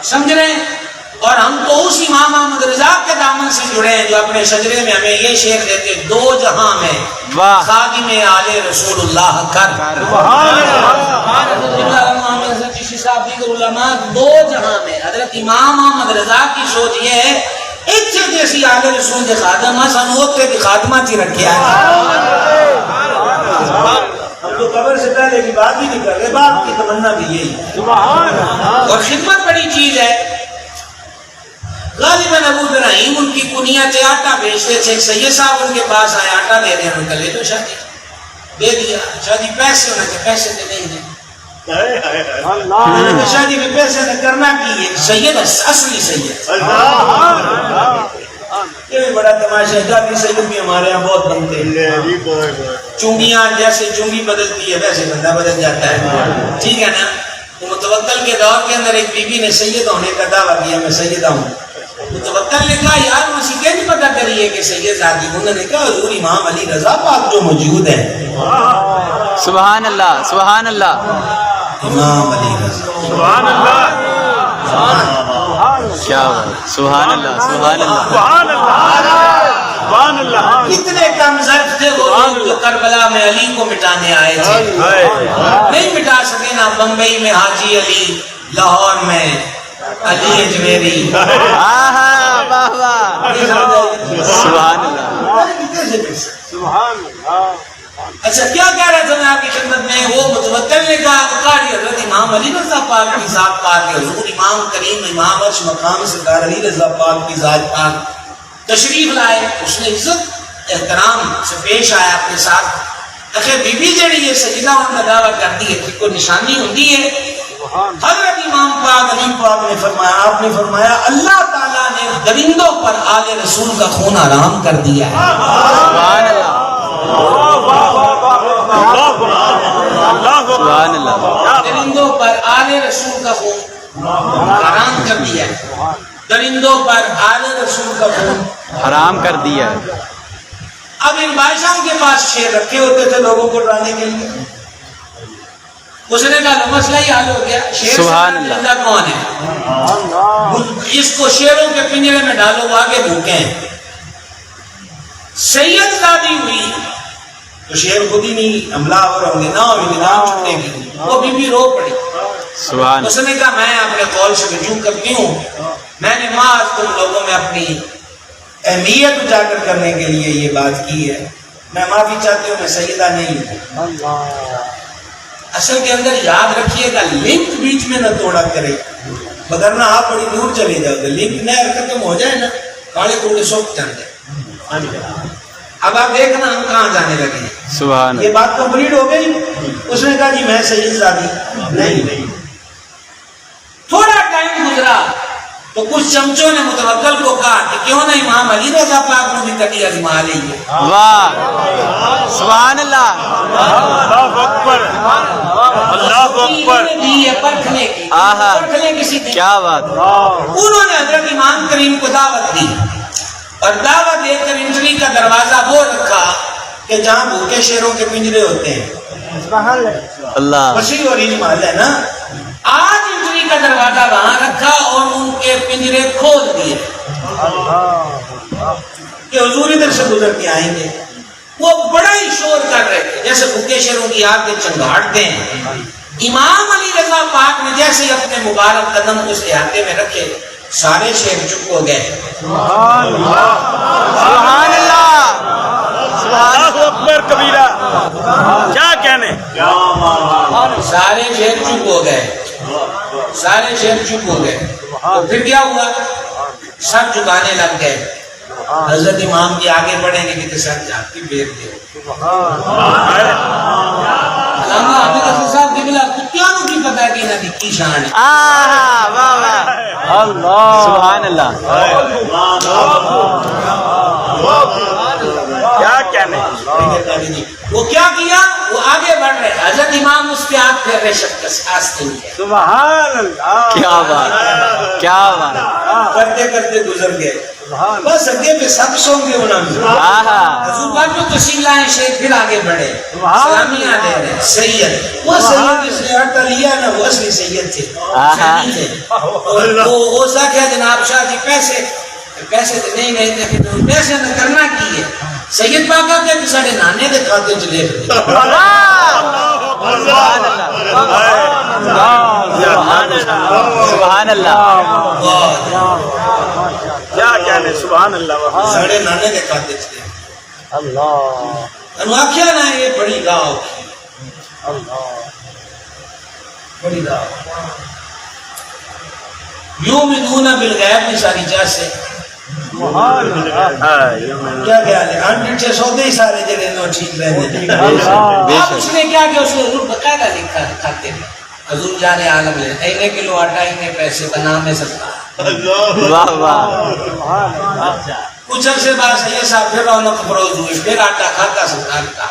سمجھ رہے ہیں؟ اور ہم تو اس امام احمد رضا کے دامن سے جڑے ہیں جو اپنے شجرے میں ہمیں یہ شعر دیتے 2 جہاں میں خادم آل رسول اللہ کر. علماء 2 جہاں میں. حضرت امام احمد رضا کی سوچ یہ ہے اتنے جیسی آل رسول کے خادمہ سنوتے کی خادمہ تھی رکھیا ہے. ہم تو قبر سے پہلے کی بات ہی نہیں کر رہے، باپ کی تمنا بھی یہی ہے. اور خدمت بڑی چیز ہے. غالباً ابو ابراہیم ان کی کنیت آٹا بیچتے تھے. سید صاحب ان کے پاس آئے آٹا دے رہے ہیں، ان کا لے دو شادی. دے دیا. شادی پیسے ہونے کے پیسے دے نہیں دیں. شادی میں پیسے نے کرنا کی ہے. سید اصلی سید یہ بھی بڑا تماشا ہے. جاتی سید بھی ہمارے یہاں بہت بنتے ہیں. چونگیاں جیسے چونگی بدلتی ہے ویسے بندہ بدل جاتا ہے. ٹھیک ہے نا. تو متوکل کے دور کے اندر ایک بی بی نے سید ہونے کا دعویٰ کیا میں سیدہ ہوں. متوکل نے کہا یار مجھے کیسے پتا کریے کہ سید ذاتی. انہوں نے کہا حضور امام علی رضا پاک جو موجود ہیں. سبحان اللہ سبحان اللہ امام علی رضا سبحان اللہ کیا بات سبحان اللہ سبحان اللہ سبحان اللہ سبحان اللہ. کتنے کم ظرف تھے وہ لوگ جو کربلا میں علی کو مٹانے آئے تھے. نہیں مٹا سکے نا. بمبئی میں حاجی علی, لاہور میں علی اجمیری. واہ واہ سبحان اللہ سبحان اللہ. اچھا کیا کہہ رہے تھے میں آپ کی خدمت میں. وہ متوکل نے کہا قاری حضرت امام علی رضا پاک کی ذات پاک ہے. حضور امام کریم امام عرش مقام سرکار علی رضا پاک کی ذات پاک تشریف لائے. اس نے عزت احترام سے پیش آیا اپنے ساتھ. اچھا بی بی جڑی ہے سجدہ ان کا دعویٰ کرتی ہے کہ کوئی نشانی ہوتی ہے. حضرت امام پاک علی پاک نے فرمایا, آپ نے فرمایا اللہ تعالیٰ نے درندوں پر آل رسول کا خون حرام کر دیا ہے. سبحان اللہ سبحان اللہ درندوں پر آل رسول کا خون حرام کر دیا ہے. درندوں پر آل رسول کا خون حرام کر دیا ہے. اب ان بادشاہوں کے پاس شیر رکھے ہوتے تھے لوگوں کو ڈرانے کے لیے. اس نے کہا مسئلہ ہی حل ہو گیا. شیر سبحان اللہ. زندہ کون ہے؟ اس کو شیروں کے پنجرے میں ڈالو, وہ آگے بھوکے ہیں. سید زادی ہوئی تو شیر خود ہی نہیں حملہ آور ہوں گے نہ نظام چھوٹے گی. وہ بی بی رو پڑی. سبحان اس نے کہا میں اپنے قول سے رجوع کرتی ہوں. میں نے محض تم لوگوں میں اپنی اہمیت اجاگر کرنے کے لیے یہ بات کی ہے. میں معافی چاہتی ہوں, میں سیدہ نہیں ہوں. اصل کے اندر یاد رکھیے گا لنک بیچ میں نہ توڑا کرے, وگرنہ آپ بڑی دور چلے جاؤ گے. لنک نہ ختم ہو جائے نا کاڑے کوڑے سوکھ جان جائے. اب آپ دیکھنا ہم کہاں جانے لگے ہیں. سبحان یہ بات کمپلیٹ ہو گئی. اس نے کہا جی میں سید زادی نہیں. تھوڑا ٹائم گزرا تو کچھ چمچوں نے متوکل کو کہا کہ کیوں نہ امام علی رضا پاک نے بھی کٹی آزما لی ہے. واہ سبحان اللہ اللہ اکبر اللہ اکبر. پرکھنے کی آہا پرکھنے کسی نے کیا بات انہوں نے حضرت امام کریم کو دعوت دی اور دعوت دے کر انٹری کا دروازہ وہ رکھا کہ جہاں بھوکے شیروں کے پنجرے ہوتے ہیں. اللہ وسیع اور محل ہے نا. آج انٹری کا دروازہ وہاں رکھا اور ان کے پنجرے کھول دیے کہ حضور ادھر سے گزر کے آئیں گے. وہ بڑا ہی شور کر رہے تھے جیسے بھوکے شیروں کی آگ کے چنگاڑتے ہیں. امام علی رضا پاک نے جیسے اپنے مبارک قدم اس احاطے میں رکھے سارے شیر چپ ہو گئے. سبحان اللہ اللہ اکبر کبیرہ. کیا کہنے, سارے شیر چپ ہو گئے. سارے شیر چپ ہو گئے. تو پھر کیا ہوا, سب جھکانے لگ گئے. حضرت امام کے آگے بڑھیں گے کہ سر جاتی بیر دے. علامہ حامد حسن صاحب کی بلا کتیانوں کی پتہ کہ انہوں کی شان ہے. واہ واہ سبحان اللہ کیا کہنے. وہ کیا کیا, وہ آگے بڑھ رہے. حضرت امام اس کے ہاتھ پھیر رہے شخص آستے ہوئے. سبحان اللہ. کیا بات کیا بات کرتے کرتے گزر گئے. بس اگے پہ سب سو گے انہوں نے. آہا حضور پاک جو تشریف لائے شیخ پھر آگے بڑھے سلامیاں دے رہے. سید وہ سید جس نے ہٹا لیا نا وہ اصلی سید تھے. وہ کیا جناب شاہ جی پیسے پیسے نہیں پیسے نہ کرنا کی ہے. سید پاک آتے کہ ساڑھے نانے دے کھاتے چلے سبحان اللہ کیا کہنے. سبحان اللہ ساڑھے نانے دے کھاتے چلے. انہوں آکھیا نا یہ بڑی گاؤں بڑی گاؤں یومنون بالغیب کی ساری جیسے کیا خیال ہے. انڈے سودے ہی سارے جگہ نو ٹھیک رہنے. اب اس نے کیا کہ اس نے حضور بقاعدہ لکھا کھاتے ہیں حضور جانے عالم لے اینے کلو آٹا اینے پیسے کا نام ہے سستا. واہ واہ کچھ عرصے بعد سید صاحب پھر رونق افروز ہوئے، پھر آٹا کھاتا سرکار کا،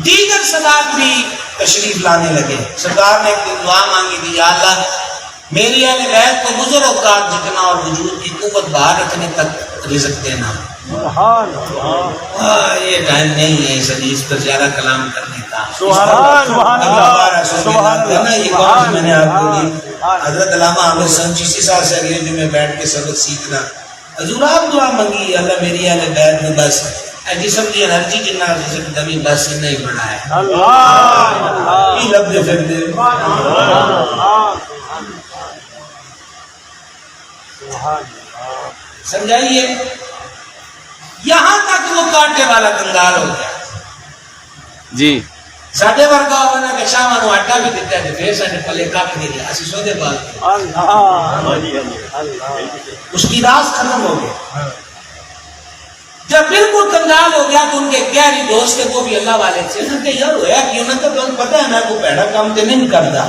دیگر صدات بھی تشریف لانے لگے۔ سرکار نے ایک دن دعا مانگی تھی، یا اللہ میری اہل بیت کو گزر اوقات جتنا اور وجود کی قوت باہر رکھنے تک رزق دینا۔ یہ ٹائم نہیں ہے اس حدیث پر زیادہ کلام کرنے کا۔ میں نے آپ کو دی حضرت علامہ عامر حسین چشتی صاحب سے اگلے دن میں بیٹھ کے سبق سیکھنا، حضور آپ دعا مانگی اللہ میری اہل بیت میں بس جسم کی انرجی جتنا رزق دمی بس نہیں بڑھا ہے، یہ لفظ پھر دے سمجھائیے۔ یہاں تک وہ کانٹے والا کنگال ہو گیا جی ساڈے ورگا ہونا کہ شاہ نو آٹا بھی دیتا ہے پھر ساڈے پلے کپ نہیں دیا، اسی سودے بات اس کی راز ختم ہو گیا۔ جب بالکل کنگال ہو گیا تو ان کے گہری دوست تھے وہ بھی اللہ والے تھے، انہوں نے یار ہوا کیوں نہ تو تمہیں پتہ ہے میں کوئی پیڑا کام تے نہیں کرتا،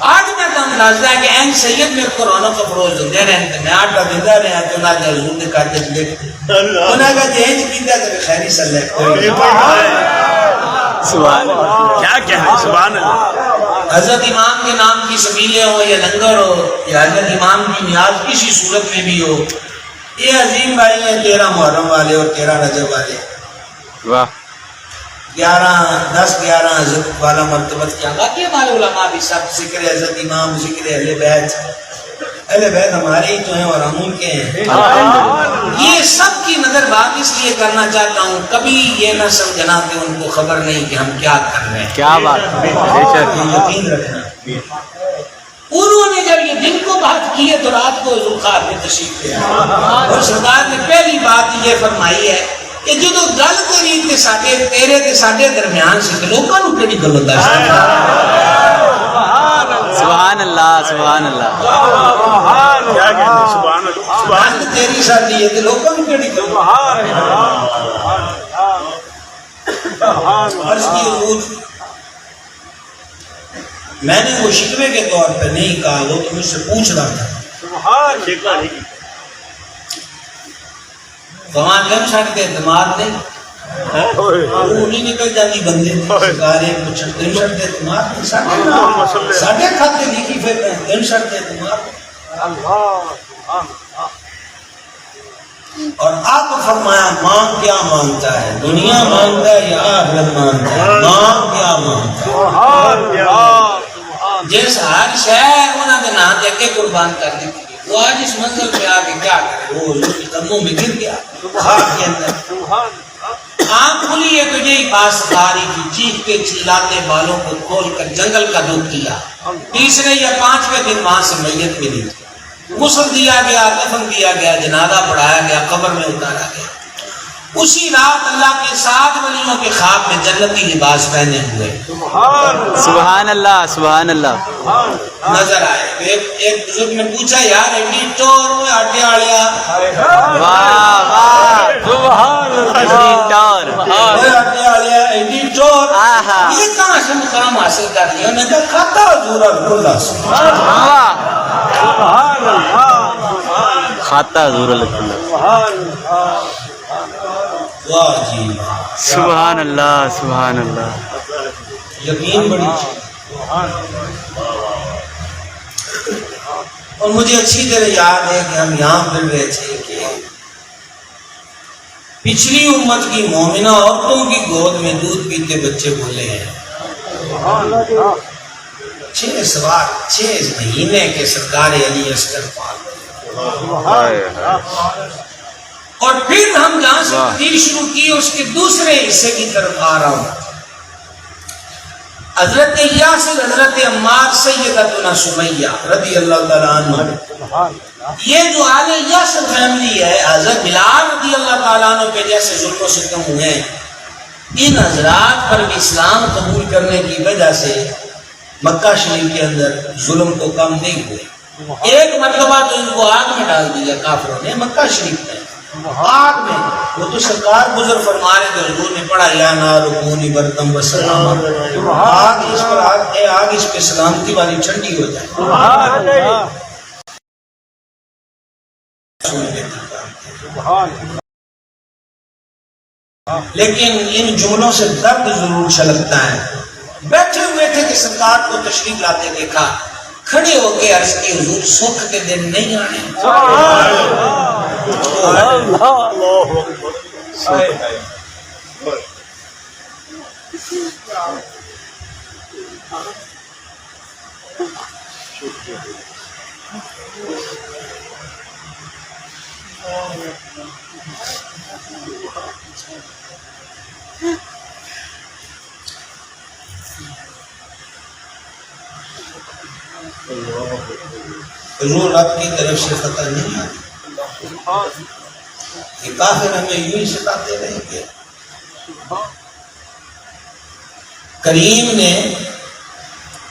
آج میں تو اندازہ ہے کہ این سید میں قرآن کا فروز ہوتے رہے ہیں، میں آٹا دیتا رہا تو نہ جا حضور نے کاٹے چلے انہوں نے کہا جہنج پیتا تو خیری صلی سبحان اللہ، کیا کہنا سبحان اللہ۔ حضرت امام کے نام کی سبیلیں ہو یا لنگر ہو یا حضرت امام کی نیاز کسی صورت میں بھی ہو، یہ عظیم بھائی ہیں 13 محرم والے اور 13 رجب والے، واہ 10-11 حضرت والا مرتبت کیا، باقی ہمارے علماء بھی سب ذکر حضرت امام، ذکر اہل بیت، اہل بیت ہمارے ہی تو ہیں اور ہم ان کے ہیں۔ یہ سب کی نظر بات اس لیے کرنا چاہتا ہوں کبھی یہ نہ سمجھنا کہ ان کو خبر نہیں کہ ہم کیا کر رہے ہیں، کیا بات ہے، بے شک یقین رکھنا۔ انہوں نے جب یہ دن کو بات کی ہے تو رات کو ذوالفقار میں تشریف لے آئے اور سرکار نے پہلی بات یہ فرمائی ہے کہ جدو گل کری تے ساڈے تیرے تے ساڈے درمیان سے تے لوکاں نوں کیڑی گل ہوندا ہے؟ سبحان اللہ سبحان اللہ، کیا کہنا سبحان اللہ، سبحان گل تیری ساڈی ہے تے لوکاں نوں کیڑی گل؟ عرض کی حضور میں نے وہ شکوے کے طور پہ نہیں کہا، وہ تو مجھ سے پوچھ رہا تھا وہاں جم سکتے اعتماد نہیں وہ نہیں نکل جاتی بندے سارے کچھ دن سکتے اعتماد نہیں، ساڑھے کھاتے لکھی پھر دن سکتے اعتماد۔ اور آپ فرمایا ماں کیا مانگتا ہے، دنیا مانگتا ہے یا آخرت مانگتا ہے؟ ماں کیا مانگتا ہے؟ جس ہر شہر انہوں نے نام دے کے قربان کر دی، وہ آج اس منزل پہ آ کے کیا کرے، وہ حضور کے قدموں میں گر گیا ہاتھ کے اندر، آنکھ کھلی ہے تو یہی پاس ساری کی چیخ کے چلاتے بالوں کو کھول کر جنگل کا رخ کیا، تیسرے یا 5ویں دن وہاں سے میت ملی، غسل دیا گیا، کفن دیا گیا، جنازہ پڑھایا گیا، قبر میں اتارا گیا۔ اسی رات اللہ کے 7 ولیوں کے خواب میں جنتی لباس پہنے ہوئے سبحان اللہ سبحان اللہ، نظر آئے۔ ایک بزرگ نے پوچھا یار ایڈی ٹور ہوئے آٹے آڑیا، واہ واہ سبحان اللہ، آٹے آڑیا ایڈی ٹور، آہا یہ کہاں سے مقام حاصل کر لیا؟ انہوں نے کہا کھاتا حضور اللہ سے، واہ کھاتا حضور اللہ، واہ جی سبحان اللہ سبحان اللہ، یقین بڑی چیز۔ اور مجھے اچھی طرح یاد ہے کہ ہم یہاں پھر رہے تھے کہ پچھلی امت کی مومنہ عورتوں کی گود میں دودھ پیتے بچے بولے ہیں، 6 مہینے کے سرکار علی اصغر پال، اور پھر ہم جہاں سے تقریر شروع کی اس کے دوسرے حصے کی طرف آ رہا ہوں۔ حضرت یاسر، حضرت عمار، سیدتنا سمیہ رضی اللہ تعالیٰ عنہ، یہ جو آل یاسر فیملی ہے، حضرت بلال رضی اللہ تعالیٰ عنہ پہ جیسے ظلم و ستم ہوئے ہیں، ان حضرات پر بھی اسلام قبول کرنے کی وجہ سے مکہ شریف کے اندر ظلم تو کم نہیں ہوئے۔ ایک مرتبہ تو ان کو آگ میں ڈال دیا کافروں نے، مکہ شریف میں آگ میں، وہ تو سرکار گزر فرما رہے تھے، حضور نے پڑھا یا نار کونی بردم وسلام، آگ اس پر آگ اس پہ سلامتی والی ٹھنڈی ہو جائے۔ لیکن ان جملوں سے درد ضرور چھلکتا ہے. بیٹھے ہوئے تھے کہ سرکار کو تشریف لاتے دیکھا, کھڑے ہو کے عرض کی حضور سکھ کے دن نہیں آنے. حضور آپ کی طرف سے فتح نہیں آتی. یہ کافر ہمیں یوں ہی ستاتے رہیں گے. کریم نے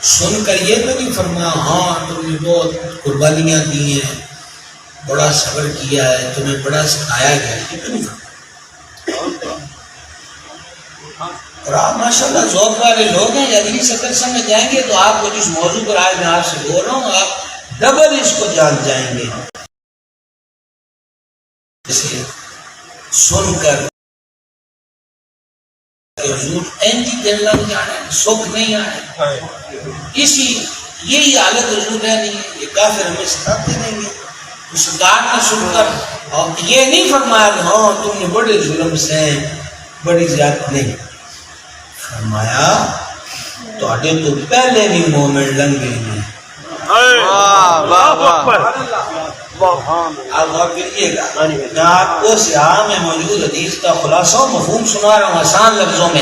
سن کر یہ تو نہیں فرمایا ہاں تم نے بہت قربانیاں دی ہیں, بڑا صبر کیا ہے, تمہیں بڑا سکھایا گیا ہے, یہ تو نہیں فرمایا. اور آپ ماشاءاللہ ذوق والے لوگ ہیں, اگلی سطر سمجھ جائیں گے تو آپ کو جس موضوع پر آج میں آپ سے بول رہا ہوں آپ ڈبل اس کو جان جائیں گے. اسے سن کر حضور اینجی دل لگ جانے, سکھ نہیں آئے, اسی یہی حالت حضور ہے نہیں ہے. یہ کافر ہمیں ستاتے رہیں گے. اس گاٹ نے سن کر یہ نہیں فرمایا کہ ہاں تم نے بڑے ظلم سے بڑی زیادت نہیں فرمایا, تو پہلے بھی مومن لنگے ہیں. آپ غور کیجیے گا, میں آپ کو سیاہ میں موجود حدیث کا خلاصہ و مفہوم سنا رہا ہوں آسان لفظوں میں.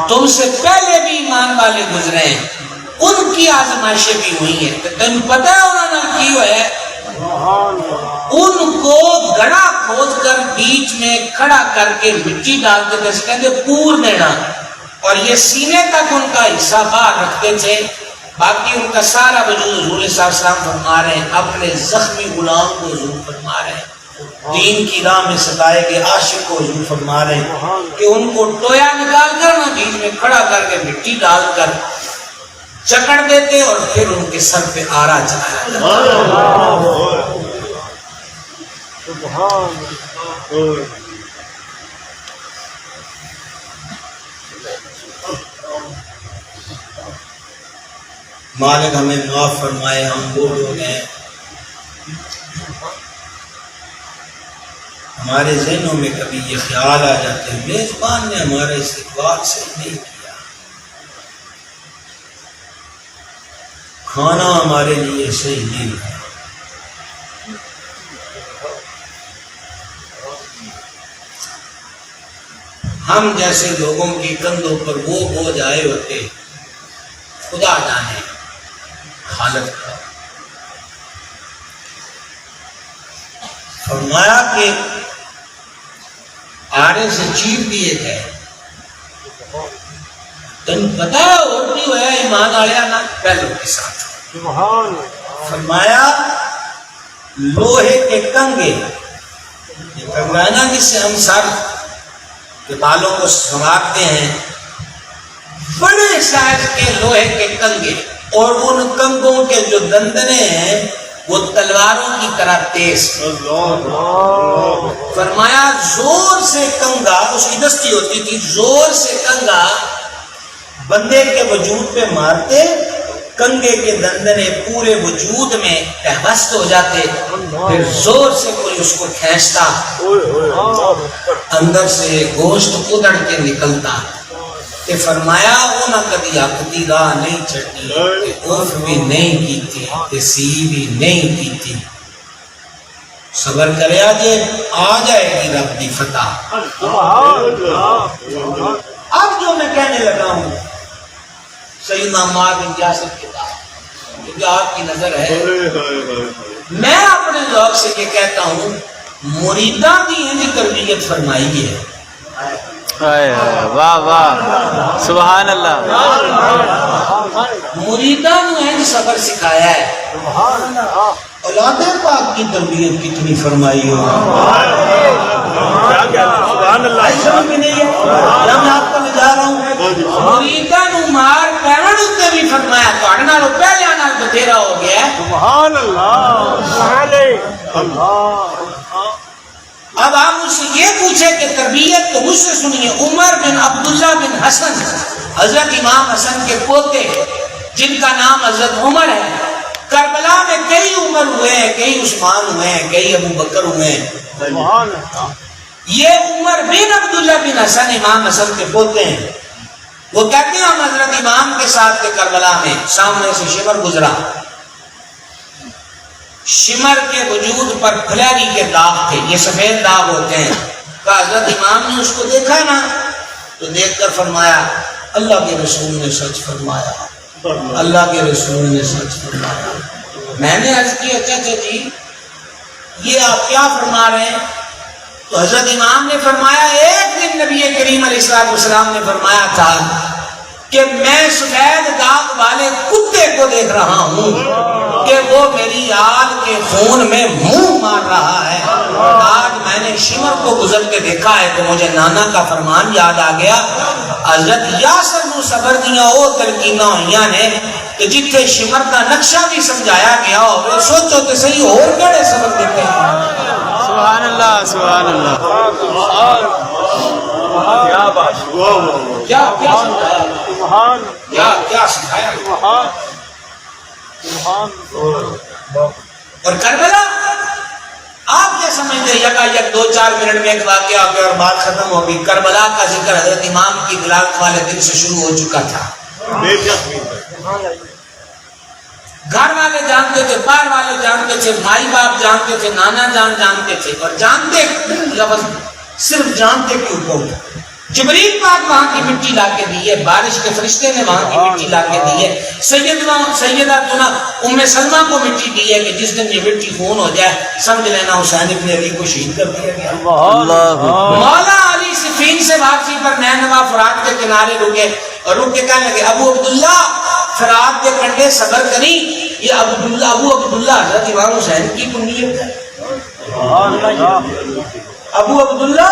تم سے پہلے بھی ایمان والے گزرے ہیں, ان کی آزمائشیں بھی ہوئی ہیں. تم پتہ ہے انہوں نے کی ہے, ان کو گڑھا کھود کر بیچ میں کھڑا کر کے مٹی ڈال کے جیسے کہتے پور دینا, اور یہ سینے تک ان کا حصہ باہر رکھتے تھے, باقی ان کا سارا وجود حضور صلی اللہ علیہ وسلم فرما رہے ہیں اپنے زخمی غلام کو حضور فرما رہے ہیں. دین کی راہ میں ستائے گئے عاشق کو حضور فرما رہے ہیں کہ ان کو ٹویا نکال کر نہ بیچ میں کھڑا کر کے مٹی ڈال کر چکڑ دیتے اور پھر ان کے سر پہ آرا چلایا جاتا. مالک ہمیں معاف فرمائے, ہم وہ لوگ ہیں ہمارے ذہنوں میں کبھی یہ خیال آ جاتے ہیں میزبان نے ہمارا استقبال صحیح نہیں کیا, کھانا ہمارے لیے صحیح نہیں ہے. ہم جیسے لوگوں کی کندھوں پر وہ بوجھ آئے ہوتے, خدا جانے حالت کا. فرمایا کہ آڑے سے چیر دیے گئے. تم پتہ ہے اور نہیں ہوا ایمان آیا نا پہلو کے ساتھ. فرمایا لوہے کے کنگے, یہ کنگانا جس سے ہم سر کے بالوں کو سنوارتے ہیں, بڑے سائز کے لوہے کے کنگے, اور ان کنگوں کے جو دندنے ہیں وہ تلواروں کی طرح تیز. فرمایا زور سے کنگا, اس کی دستی ہوتی تھی, زور سے کنگا بندے کے وجود پہ مارتے, کنگے کے دندنے پورے وجود میں پیوست ہو جاتے, پھر زور سے کوئی اس کو کھینچتا, اندر سے گوشت ادڑ کے نکلتا. کہ فرمایا وہ نہ کبھی اپنی راہ نہیں چڑھتی, اوف بھی نہیں کی تھی, سی بھی نہیں کی تھی. صبر کرے آ جائے گی رب دی فتح. اب جو میں کہنے لگا ہوں سیدنا عمار بن یاسر کے بعد کیونکہ آپ کی نظر ہے, میں اپنے ذوق سے یہ کہتا ہوں مریداں کی ان کی تربیت فرمائی ہے. واہ واہ سبحان اللہ. مریداں نے صبر سکھایا ہے, اولاد پاک کی تربیت کتنی فرمائی ہو. سبحان اللہ. سمجھ میں نہیں ہے, میں آپ کو لے جا رہا ہوں. مریداں نو مار پیون اتنے بھی فرمایا, تھوڑے نالوں پہلے نال بتھیرا ہو گیا ہے. سبحان اللہ. اب آپ مجھ سے یہ پوچھیں کہ تربیت تو مجھ سے سنیے. عمر بن عبداللہ بن حسن حضرت امام حسن کے پوتے جن کا نام حضرت عمر ہے, کربلا میں کئی عمر ہوئے ہیں, کئی عثمان ہوئے ہیں, کئی ابو بکر ہوئے ہیں. یہ عمر بن عبداللہ بن حسن امام حسن کے پوتے ہیں. وہ کہتے ہیں ہم حضرت امام کے ساتھ تھے کربلا میں, سامنے سے شمر گزرا, شمر کے وجود پر پھلیری کے داغ تھے, یہ سفید داغ ہوتے ہیں. کہا حضرت امام نے اس کو دیکھا نا, تو دیکھ کر فرمایا اللہ کے رسول نے سچ فرمایا, اللہ کے رسول نے سچ فرمایا. میں نے عرض کی اچھا جی یہ آپ کیا فرما رہے ہیں؟ تو حضرت امام نے فرمایا ایک دن نبی کریم علیہ السلام نے فرمایا تھا کہ میں سفید داغ والے کتے کو دیکھ رہا ہوں کہ وہ میری آل کے خون میں منہ مار رہا ہے. آج میں نے شمر کو گزر کے دیکھا ہے تو مجھے نانا کا فرمان یاد آ گیا, حضرت یاسر نو صبر دیاں او تلقیناں ہوئیاں نے کہ جتھے شمر کا نقشہ بھی سمجھایا گیا ہو, سوچو تو صحیح اور کیڑے سبق دیتے ہیں. سبحان اللہ, سبحان اللہ. کیا بات, کیا سمجھایا, سبحان کیا سمجھایا. سبحان. اور کربلا آپ کیا سمجھتے ہیں یکا یک 2-4 منٹ میں ایک واقعہ ہو گیا اور بات ختم ہو گئی. کربلا کا ذکر حضرت امام کی ولادت والے دن سے شروع ہو چکا تھا. گھر والے جانتے تھے, باہر والے جانتے تھے, مائی باپ جانتے تھے, نانا جان جانتے تھے. اور جانتے لفظ صرف جانتے کے اوپر, جبریل پاک وہاں کی مٹی لا کے دی ہے, بارش کے فرشتے نے وہاں کی مٹی لا کے دی ہے, سیدہ ام سلمہ کو مٹی دی ہے کہ جس دن یہ مٹی خون ہو جائے سمجھ لینا حسین ابن علی کو شہید کر دیا گیا. مولا علی صفین سے واپسی پر نینوا فرات کے کنارے رکے اور رک کے کہنے لگے ابو عبداللہ فرات کے کنڈے صبر کریں. یہ ابو عبداللہ حضرت امام حسین کی کنیت ہے. ابو عبداللہ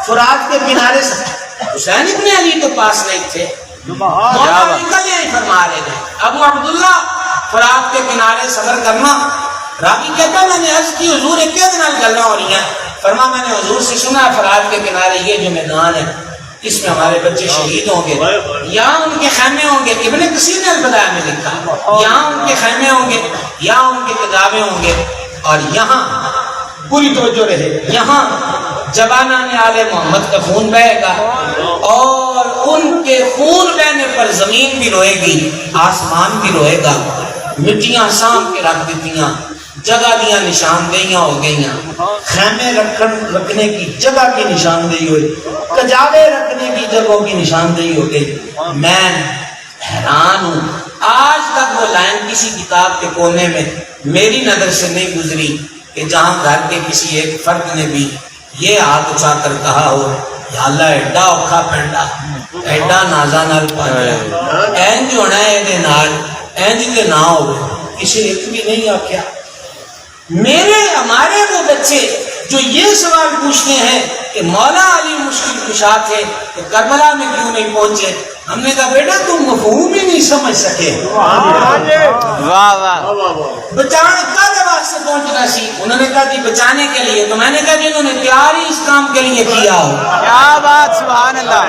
فرات کے کنارے سے, حسین ابن علی تو پاس نہیں تھے, مولا علی کا یہ فرما رہے تھے ابو عبداللہ فرات کے کنارے صبر کرنا. راوی کہتا ہے میں نے عرض کی حضور ایک دن گلنا ہو رہی ہیں. فرما میں نے حضور سے سنا فرات کے کنارے یہ جو میدان ہے اس میں ہمارے بچے شہید ہوں گے, یہاں ان کے خیمے ہوں گے. ابن کثیر نے البدایہ میں لکھا یہاں ان کے خیمے ہوں گے, یہاں ان کے کتابیں ہوں گے, اور یہاں پوری توجہ رہے یہاں جوانان آل محمد کا خون بہے گا, اور ان کے خون بہنے پر زمین بھی روئے گی, آسمان بھی روئے گا. مٹیاں سام کے رکھ دیتیاں, جگہ دیا نشاندہیاں ہو گئیاں, خیمے رکھنے کی جگہ کی نشاندہی ہوئی, کجاوے رکھنے کی جگہوں کی نشاندہی ہو گئی. میں حیران ہوں آج تک وہ لائن کسی کتاب کے کونے میں میری نظر سے نہیں گزری کہ جہاں گھر کے کسی ایک فرد نے بھی یہ ہاتھ اٹھا کر کہا ہو یا اللہ ایڈا اوکھا پینڈا ایڈا نازا نال پایا اینج ہونا ہے دے نال اینج دے نہ ہو, کسی ایک بھی نہیں آکھیا. میرے ہمارے وہ بچے جو یہ سوال پوچھتے ہیں کہ مولا علی مشکل کشا تھے تو کربلا میں کیوں نہیں پہنچے, ہم نے کہا بیٹا تم مفہوم ہی نہیں سمجھ سکے. واہ واہ. بچانے کا واسطے پہنچنا سی, انہوں نے کہا جی بچانے کے لیے, تو میں نے کہا جی انہوں نے تیاری اس کام کے لیے کیا ہو. کیا بات, سبحان اللہ,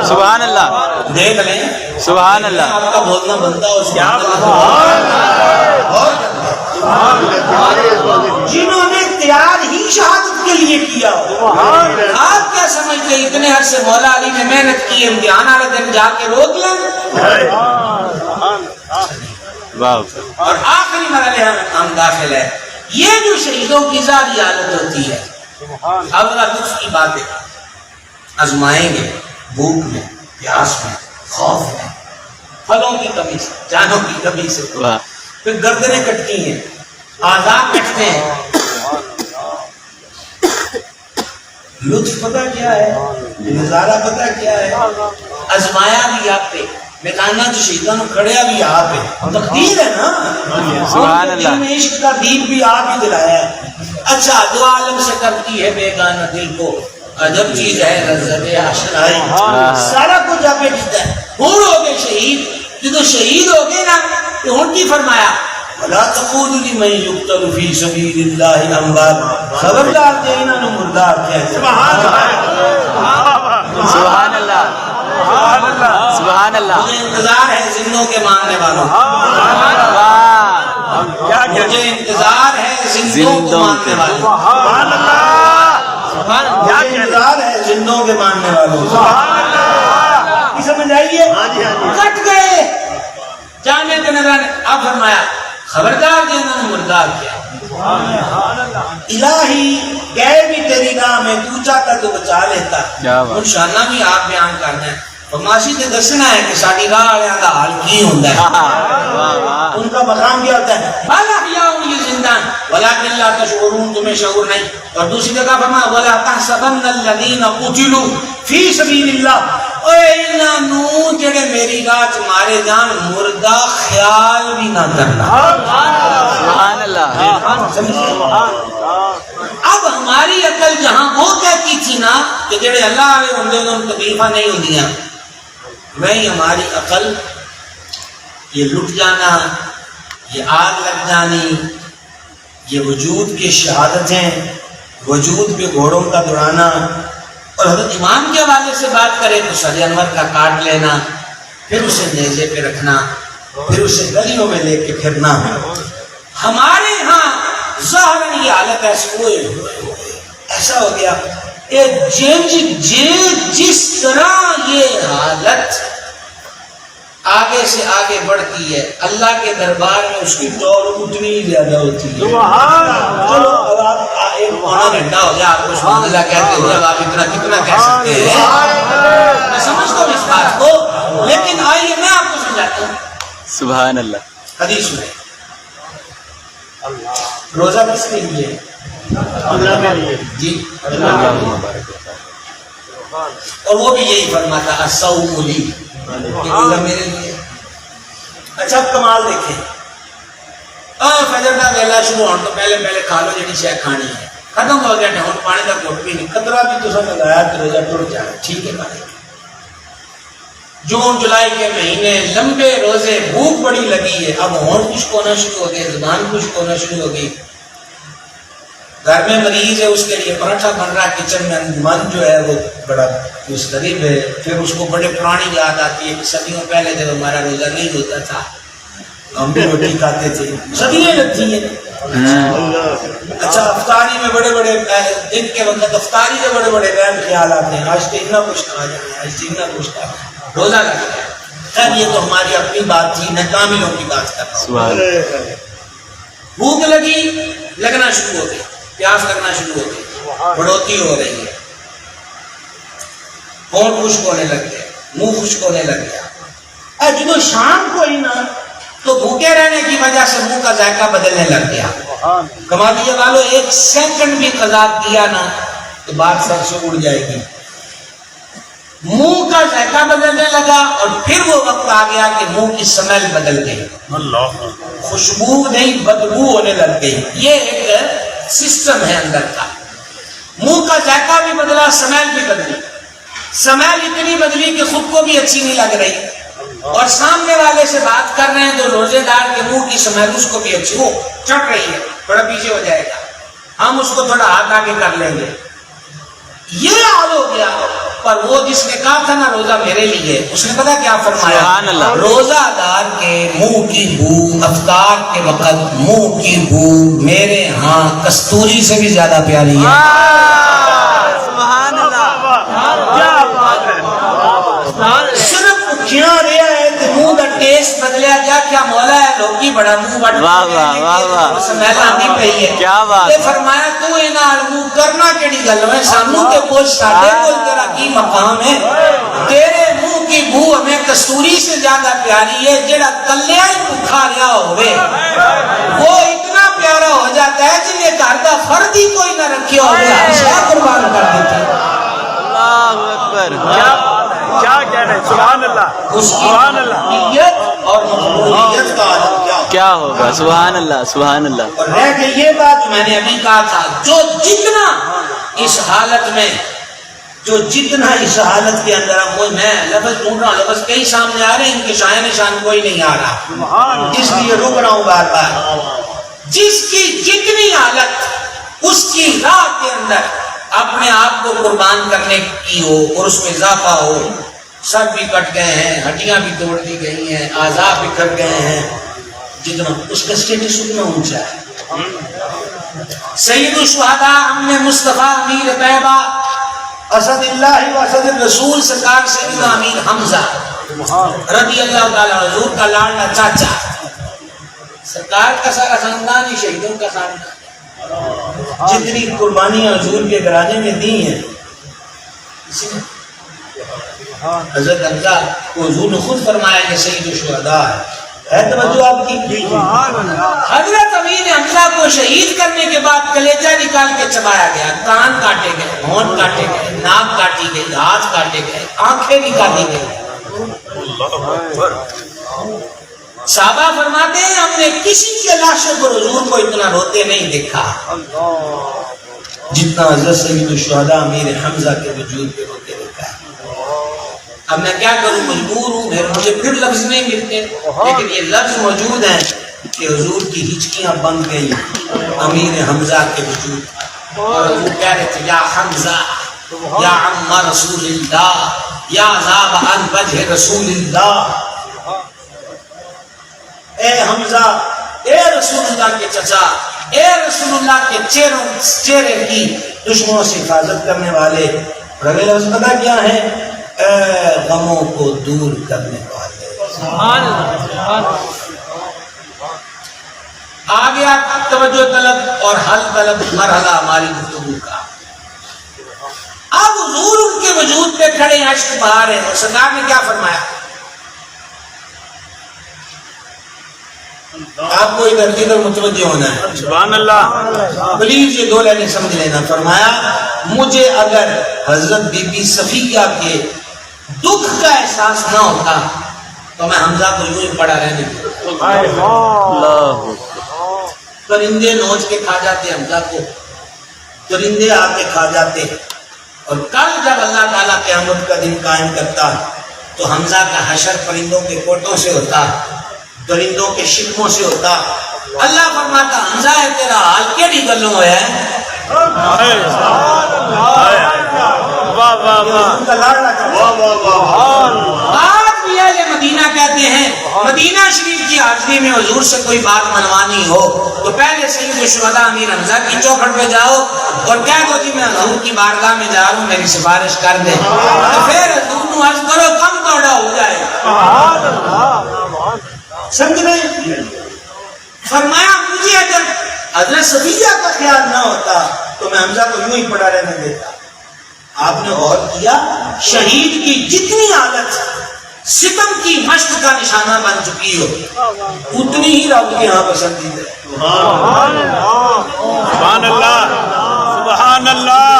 سبحان اللہ. دیکھ لیں سبحان اللہ. آپ کا بولنا بنتا ہے اس کیا جنہوں نے تیار ہی شہادت کے لیے کیا ہو. آپ کیا سمجھتے ہیں اتنے عرصے مولا علی نے محنت کی, امتحان والے دن جا کے روک لیں. اور آخری مرحلے میں ہم داخل ہے. یہ جو شہیدوں کی ذاتی حالت ہوتی ہے, اب دکھ کی باتیں آزمائیں گے, بھوک میں, پیاس میں, خوف میں, پھلوں کی کمی سے, جانوں کی کمی سے, پھر گردنیں کٹتی ہیں, آزاد کٹتے ہیں. لطف پتہ کیا ہے, نظارہ پتہ کیا ہے, آزمایا بھی آپ پہ, میدانہ جو شہیدوں نے کھڑیا بھی آپ ہے, تقدیر ہے نا. سبحان اللہ. دین عشق کا دین بھی آپ ہی دلایا ہے. اچھا دو عالم سے کرتی ہے بیگانہ دل کو, عجب چیز ہے لذت آشنائی. سارا کچھ آپ نے کیتا ہے. ہوں ہو گئے شہید, جدو شہید ہو گئے نا تو ہوں کی فرمایا ولا تقولوا لمن يقتل في سبيل الله اموات خبردار دے انہاں نوں مردار کہہ سبحان اللہ سبحان اللہ سبحان اللہ مجھے انتظار ہے زندوں کے ماننے والوں واہ مجھے انتظار ہے زندوں کو ماننے والوں سبحان اللہ مجھے انتظار ہے زندوں کے ماننے والوں کی سمجھ آئیے کٹ گئے جامع کے نظر اب فرمایا خبردار دے انہوں نے مردار کیا الہی گئے بھی تیری راہ میں تو چاہتا تو بچا لیتا نشانہ بھی آپ بیان کرنا ہے فرماشی تے دسنا ہے کہ ساڈی راہ والےاں دا حال کی ہوندا ہے ان کا مقام کیا ہوتا ہے بالا یا یہ زندان ولکن لا تشعرون تمہیں شعور نہیں اور دوسری جگہ فرمایا ولا تحسبن الذين قتلوا فی سبیل اللہ اے انہوں جڑے میری راہ چ مارے جان مردہ خیال بھی نہ کرنا سبحان اللہ اب ہماری عقل جہاں وہ کہتی تھی نا کہ جڑے اللہ والے ہوندے ان تکلیفاں نہیں ہوندیاں وہی ہماری عقل یہ لٹ جانا یہ آگ لگ جانی یہ وجود کی شہادتیں وجود پہ گھوڑوں کا دوڑانا اور حضرت امام کے حوالے سے بات کرے تو سر انور کا کاٹ لینا پھر اسے نیزے پہ رکھنا پھر اسے گلیوں میں لے کے پھرنا ہمارے ہاں ظاہراً یہ حالت ایسے ہوئے ایسا ہو گیا جس طرح یہ حالت آگے سے آگے بڑھتی ہے اللہ کے دربار میں اس کی دور اتنی زیادہ ہوتی ہے چلو ایک پونا گھنٹہ ہو گیا آپ کو سبحان کہتے ہوئے اب آپ اتنا کتنا کہہ سکتے ہیں میں سمجھتا ہوں اس بات کو لیکن آئیے میں آپ کو سمجھاتا ہوں سبحان اللہ حدیث میں روزہ کس کے لیے جی اور وہ بھی یہی فرماتا الصوم لی کہ روزہ میرے لیے اچھا اب کمال دیکھیں فجر کا ویلا شروع ہونے تو پہلے کھا لو جڑی شے کھانی ہے ختم ہو گیا ہوں پانی کا گھٹ بھی نہیں قطرہ بھی تو سب لگایا تو روزہ ٹوٹ جائے ٹھیک ہے بھائی جون جولائی کے مہینے لمبے روزے بھوک بڑی لگی ہے اب ہونٹ خشک ہونا شروع ہو گئے زبان خشک ہونا شروع ہو گئی گھر میں مریض ہے اس کے لیے پراٹھا بن رہا کچن میں من جو ہے وہ بڑا مستقب ہے پھر اس کو بڑے پرانی یاد آتی ہے کہ صدیوں پہلے جب ہمارا روزہ نہیں ہوتا تھا ہم بھی روٹی کھاتے تھے صدیاں لگتی ہیں اچھا افطاری میں بڑے بڑے دن کے وقت افطاری کے بڑے بڑے وہم خیال آتے ہیں آج تو اتنا کچھ کھا جائے آج تو اتنا کچھ کھا روزہ لگ گیا خیر یہ تو ہماری اپنی بات تھی میں کاملوں کی بات کر رہا ہوں بھوک لگی لگنا شروع ہو گئی پیاس لگنا شروع ہو گئی بڑھوتی ہو رہی ہے ہونٹ خشک ہونے لگ گیا منہ خشک ہونے لگ گیا جب شام کو ہی نا تو بھوکے رہنے کی وجہ سے منہ کا ذائقہ بدلنے لگ گیا کما دیجیے والو ایک سیکنڈ بھی قضا کیا نا تو بات سر سے اڑ جائے گی منہ کا ذائقہ بدلنے لگا اور پھر وہ وقت آ گیا کہ منہ کی سمیل بدل گئی خوشبو نہیں بدبو ہونے لگ گئی یہ ایک سسٹم ہے اندر کا منہ کا ذائقہ بھی بدلا سمیل بھی بدلی سمیل اتنی بدلی کہ خود کو بھی اچھی نہیں لگ رہی اور سامنے والے سے بات کر رہے ہیں تو روزے دار کے منہ کی سمیل اس کو بھی اچھی وہ چڑھ رہی ہے تھوڑا پیچھے ہو جائے گا ہم اس کو تھوڑا ہاتھ آگے کر لیں گے یہ حال ہو گیا پر وہ جس نے کہا تھا نا روزہ میرے لیے اس نے پتا کیا فرمایا روزہ دار کے منہ کی بو افطار کے وقت منہ کی بو میرے ہاں کستوری سے بھی زیادہ پیاری ہے سبحان اللہ صرف کیا رہا ہے کہ منہ دا ٹیسٹ بدلیا جا کیا مولا ہے لوکی بڑا منہ بڑا واہ واہ واہ واہ سمیل آندی پئی ہے کیا بات تے فرمایا تو انہاں منہ کرنا کیڑی گل ہے سانوں تے پوچھ ساڈے کول تیرا کی مقام ہے تیرے منہ کی بو ہمیں کستوری سے زیادہ پیاری ہے جڑا کلیا ہی بھوکا رہا ہوئے وہ اتنا پیارا ہو جاتا ہے جن نے گھر دا فرد ہی کوئی نہ رکھیا ہوئے ہمیشہ قربان کر دیتے اللہ اکبر کیا کہہ رہے ہیں سبحان اللہ سبحان اللہ نیت اور مقبولیت کا عالم کیا ہوگا سبحان اللہ سبحان اللہ اور رہ گئی یہ بات میں نے ابھی کہا تھا جو جتنا اس حالت میں جو جتنا اس حالت کے اندر میں لفظ ڈھونڈ رہا ہوں، لفظ کئی سامنے آ رہے ہیں، ان کے شایان نشان کوئی نہیں آ رہا، اس لیے رک رہا ہوں بار بار. جس کی جتنی حالت اس کی راہ کے اندر اپنے آپ کو قربان کرنے کی ہو اور اس میں اضافہ ہو، سب بھی کٹ گئے ہیں، ہڈیاں بھی توڑ دی گئی ہیں، اعضاء بکھر گئے ہیں، جتنا اس کا سٹیٹس اتنا اونچا ہے. سید الشہداء ام مصطفیٰ امیر طیبہ اسد اللہ و اسد الرسول سرکار سیدنا امیر حمزہ رضی اللہ تعالیٰ حضور کا لاڈلا چاچا، سرکار کا سارا خاندان ہی شہیدوں کا خاندان، جتنی قربانیاں حضور کے گھرانے میں دی ہیں اسی نے حضرت حمزہ کو حضور نے خود فرمایا کہ سید الشہداء ہے توجہ آپ کی. حضرت امیر حمزہ کو شہید کرنے کے بعد کلیجہ نکال کے چبایا گیا، کان کاٹے گئے، ہونٹ کاٹے گئے، ناک کاٹی گئی، ہاتھ کاٹے گئے، آنکھیں نکالی گئی. صحابہ فرماتے ہیں ہم نے کسی کے لاشوں پر حضور کو اتنا روتے نہیں دیکھا جتنا حضرت سید الشہداء امیر حمزہ کے وجود پہ روتے دیکھا ہے. اب میں کیا کروں، مجبور ہوں، مجھے پھر لفظ نہیں ملتے، لیکن یہ لفظ موجود ہیں کہ حضور کی ہچکیاں بن گئی امیر حمزہ کے وجود، اور حضور کہہ رہے تھے یا حمزہ یا عم رسول اللہ یا ذاب عن وجہ رسول اللہ، اے حمزہ، اے رسول اللہ کے چچا، اے رسول اللہ کے چہرے کی دشمنوں سے حفاظت کرنے والے. اور اگلے لفظ پتہ کیا ہے؟ اے غموں کو دور کرنے والے. آ گیا توجہ طلب اور حل طلب مرحلہ ہماری گفتگو کا. اب حضور ان کے وجود پہ کھڑے ہیں، اشک بہا رہے ہیں. سرکار نے کیا فرمایا؟ آپ کو ادھر ادھر متوجہ ہونا ہے. سبحان اللہ. پلیز یہ دو لائنیں سمجھ لینا. فرمایا مجھے اگر حضرت بی بی صفیہ کے دکھ کا احساس نہ ہوتا تو میں حمزہ کو یوں ہی پڑا رہنے دیتا. پرندے نوچ کے کھا جاتے حمزہ کو، پرندے آ کے کھا جاتے. اور کل جب اللہ تعالیٰ قیامت کا دن قائم کرتا تو حمزہ کا حشر پرندوں کے کوٹوں سے ہوتا، پرندوں کے شکموں سے ہوتا. اللہ فرماتا حمزہ ہے تیرا حال کیڑی گلوں ہوا ہے. آج بھی اہل مدینہ کہتے ہیں مدینہ شریف کی حاضری میں حضور سے کوئی بات منوانی ہو تو پہلے سید الشہداء امیر حمزہ کی چوکھٹ پہ جاؤ اور کہہ دو جی میں حضور کی بارگاہ میں جا رہا ہوں، میری سفارش کر دیں، تو پھر حضور کو عرض کرو کم توڑا ہو جائے. سمجھ رہے؟ فرمایا مجھے اگر حضرت صفیہ کا خیال نہ ہوتا تو میں حمزہ کو یوں ہی پڑا رہنے دیتا. آپ نے غور کیا شہید کی جتنی حالت ستم کی مشق کا نشانہ بن چکی ہو اتنی ہی رب کے یہاں پسندیدہ ہے. سبحان اللہ. سبحان اللہ.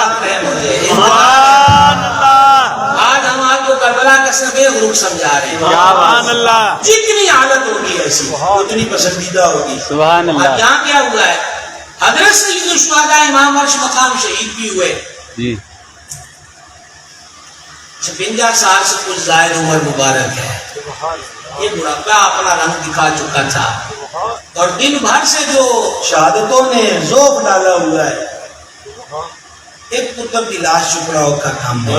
سبحان اللہ. آج ہم آپ کو کربلا کا سب غروب سمجھا رہے ہیں. سبحان اللہ. جتنی حالت ہوگی ایسی اتنی پسندیدہ ہوگی. سبحان اللہ. اب یہاں کیا ہوا ہے؟ حضرت سید الشہداء امام عرش مقام شہید بھی ہوئے جی 56 سال سے کچھ زائد عمر مبارک ہے. یہ بڑھاپا اپنا رنگ دکھا چکا تھا اور دن بھر سے جو شہادتوں نے ذوق ڈالا ہوا ہے، ایک پتر کی لاش چکڑاؤ کا کام ہے.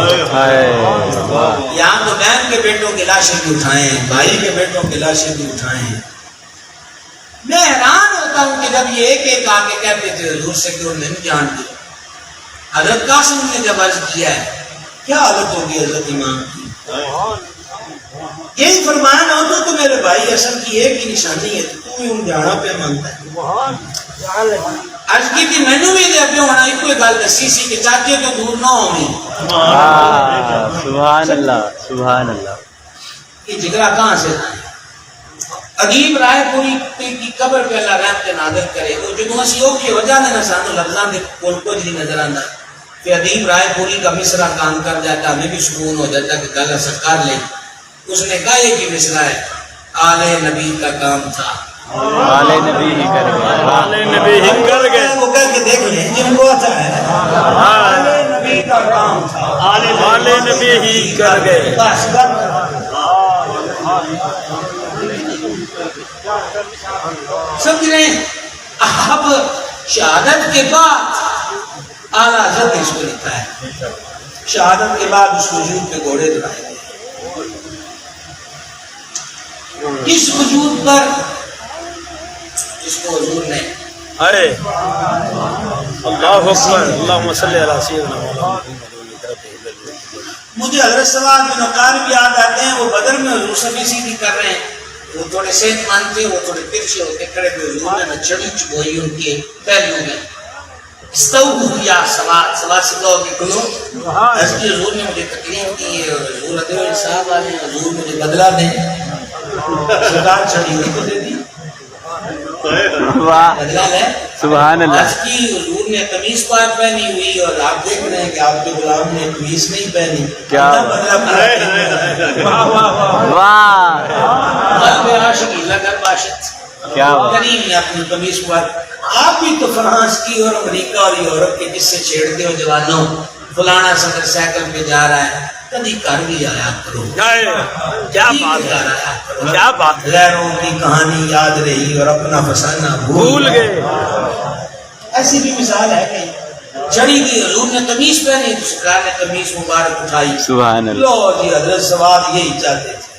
یہاں تو بہن کے بیٹوں کی لاشیں بھی اٹھائیں، بھائی کے بیٹوں کی لاشیں بھی اٹھائیں. میں حیران ہوتا ہوں کہ جب یہ ایک ایک آ کے کہتے تھے حضور سے کہ وہ نہیں جانتے. حضرت قاسم نے جب عرض کیا ہے کیا حالت ہوگی حضرت امام کی، یہی فرمایا نہ ہوتا تو میرے بھائی اصل کی ایک ہی نشانی ہے تو تم ان جانا پہ مانتا ہے. عرض کی تھی مینو بھی دے پہ ہونا ایک کوئی گل دسی سی کہ چاچے تو دور نہ ہونی. سبحان اللہ. سبحان اللہ. یہ جگرا کہاں سے آئے؟ عجیب رائے پوری کی قبر پہ اللہ رحمت نازل کرے. وہ جدوں اسی ہو کے وجہ نے نہ سانو لفظاں دے کول کچھ نہیں نظر آندا کہ ادیب رائے پوری کا مصرع کام کر جاتا، ہمیں بھی سکون ہو جاتا کہ گل سرکار لے. اس نے کہا یہ کہ مصرع ہے آل نبی کا کام تھا، آل نبی ہی کر گئے. آل نبی ہی کر گئے. وہ کہہ کے دیکھ لیں جن کو آتا ہے آل نبی نبی کا کام تھا، آل نبی ہی کر گئے. بس سمجھ رہے ہیں. اب شہادت کے بعد اعلیٰ حضرت نے اس کو لکھا ہے، شہادت کے بعد اس وجود پہ گھوڑے دوڑائے گئے. کس وجود پر؟ جس کو حضور نے ارے اللہ اکبر، اللہم صلی علی سیدنا محمد. مجھے حضرت سواد بن عقار یاد آتے ہیں، وہ بدر میں حضور صفی سیدھی کر رہے ہیں. وہ تھوڑے صحت مند تھے، وہ تھوڑے ترچھے ہوتے کھڑے ہوئے. حضور نے چھڑی چبوئی ان کے پہلو میں. استووا یا سواد، سواد سے کہو کہ کھلو. اس لیے حضور نے مجھے تکلیف دی ہے، اور حضور عدل صاحب آئے، حضور مجھے بدلہ دیں. سرکار چھڑی ہوئی کو دے دی، واہ بدلہ لیں. سبحان اللہ. آج کی حضور نے قمیص پاک پہنی ہوئی، اور آپ دیکھ رہے ہیں کہ آپ کے غلام نے قمیص نہیں پہنی. کیا واہ قلب عاشقی لگا باشد کیا بات. کریم نے اپنی قمیص پر. آپ بھی تو فرانس کی اور امریکہ اور یورپ کے جس سے چھیڑتے ہو جوانوں، فلانا صدر سائیکل پہ جا رہا ہے، کبھی کر بھی آیا کرو. کیا بات ہے، کیا بات ہے. غیروں کی کہانی یاد رہی اور اپنا فسانہ بھول گئے. ایسی بھی مثال ہے کہیں. چڑی گئی، حضور نے قمیص پہنی تو سرکار نے قمیص مبارک اٹھائی. سبحان اللہ. لو جی حضرت سواد یہی چاہتے تھے.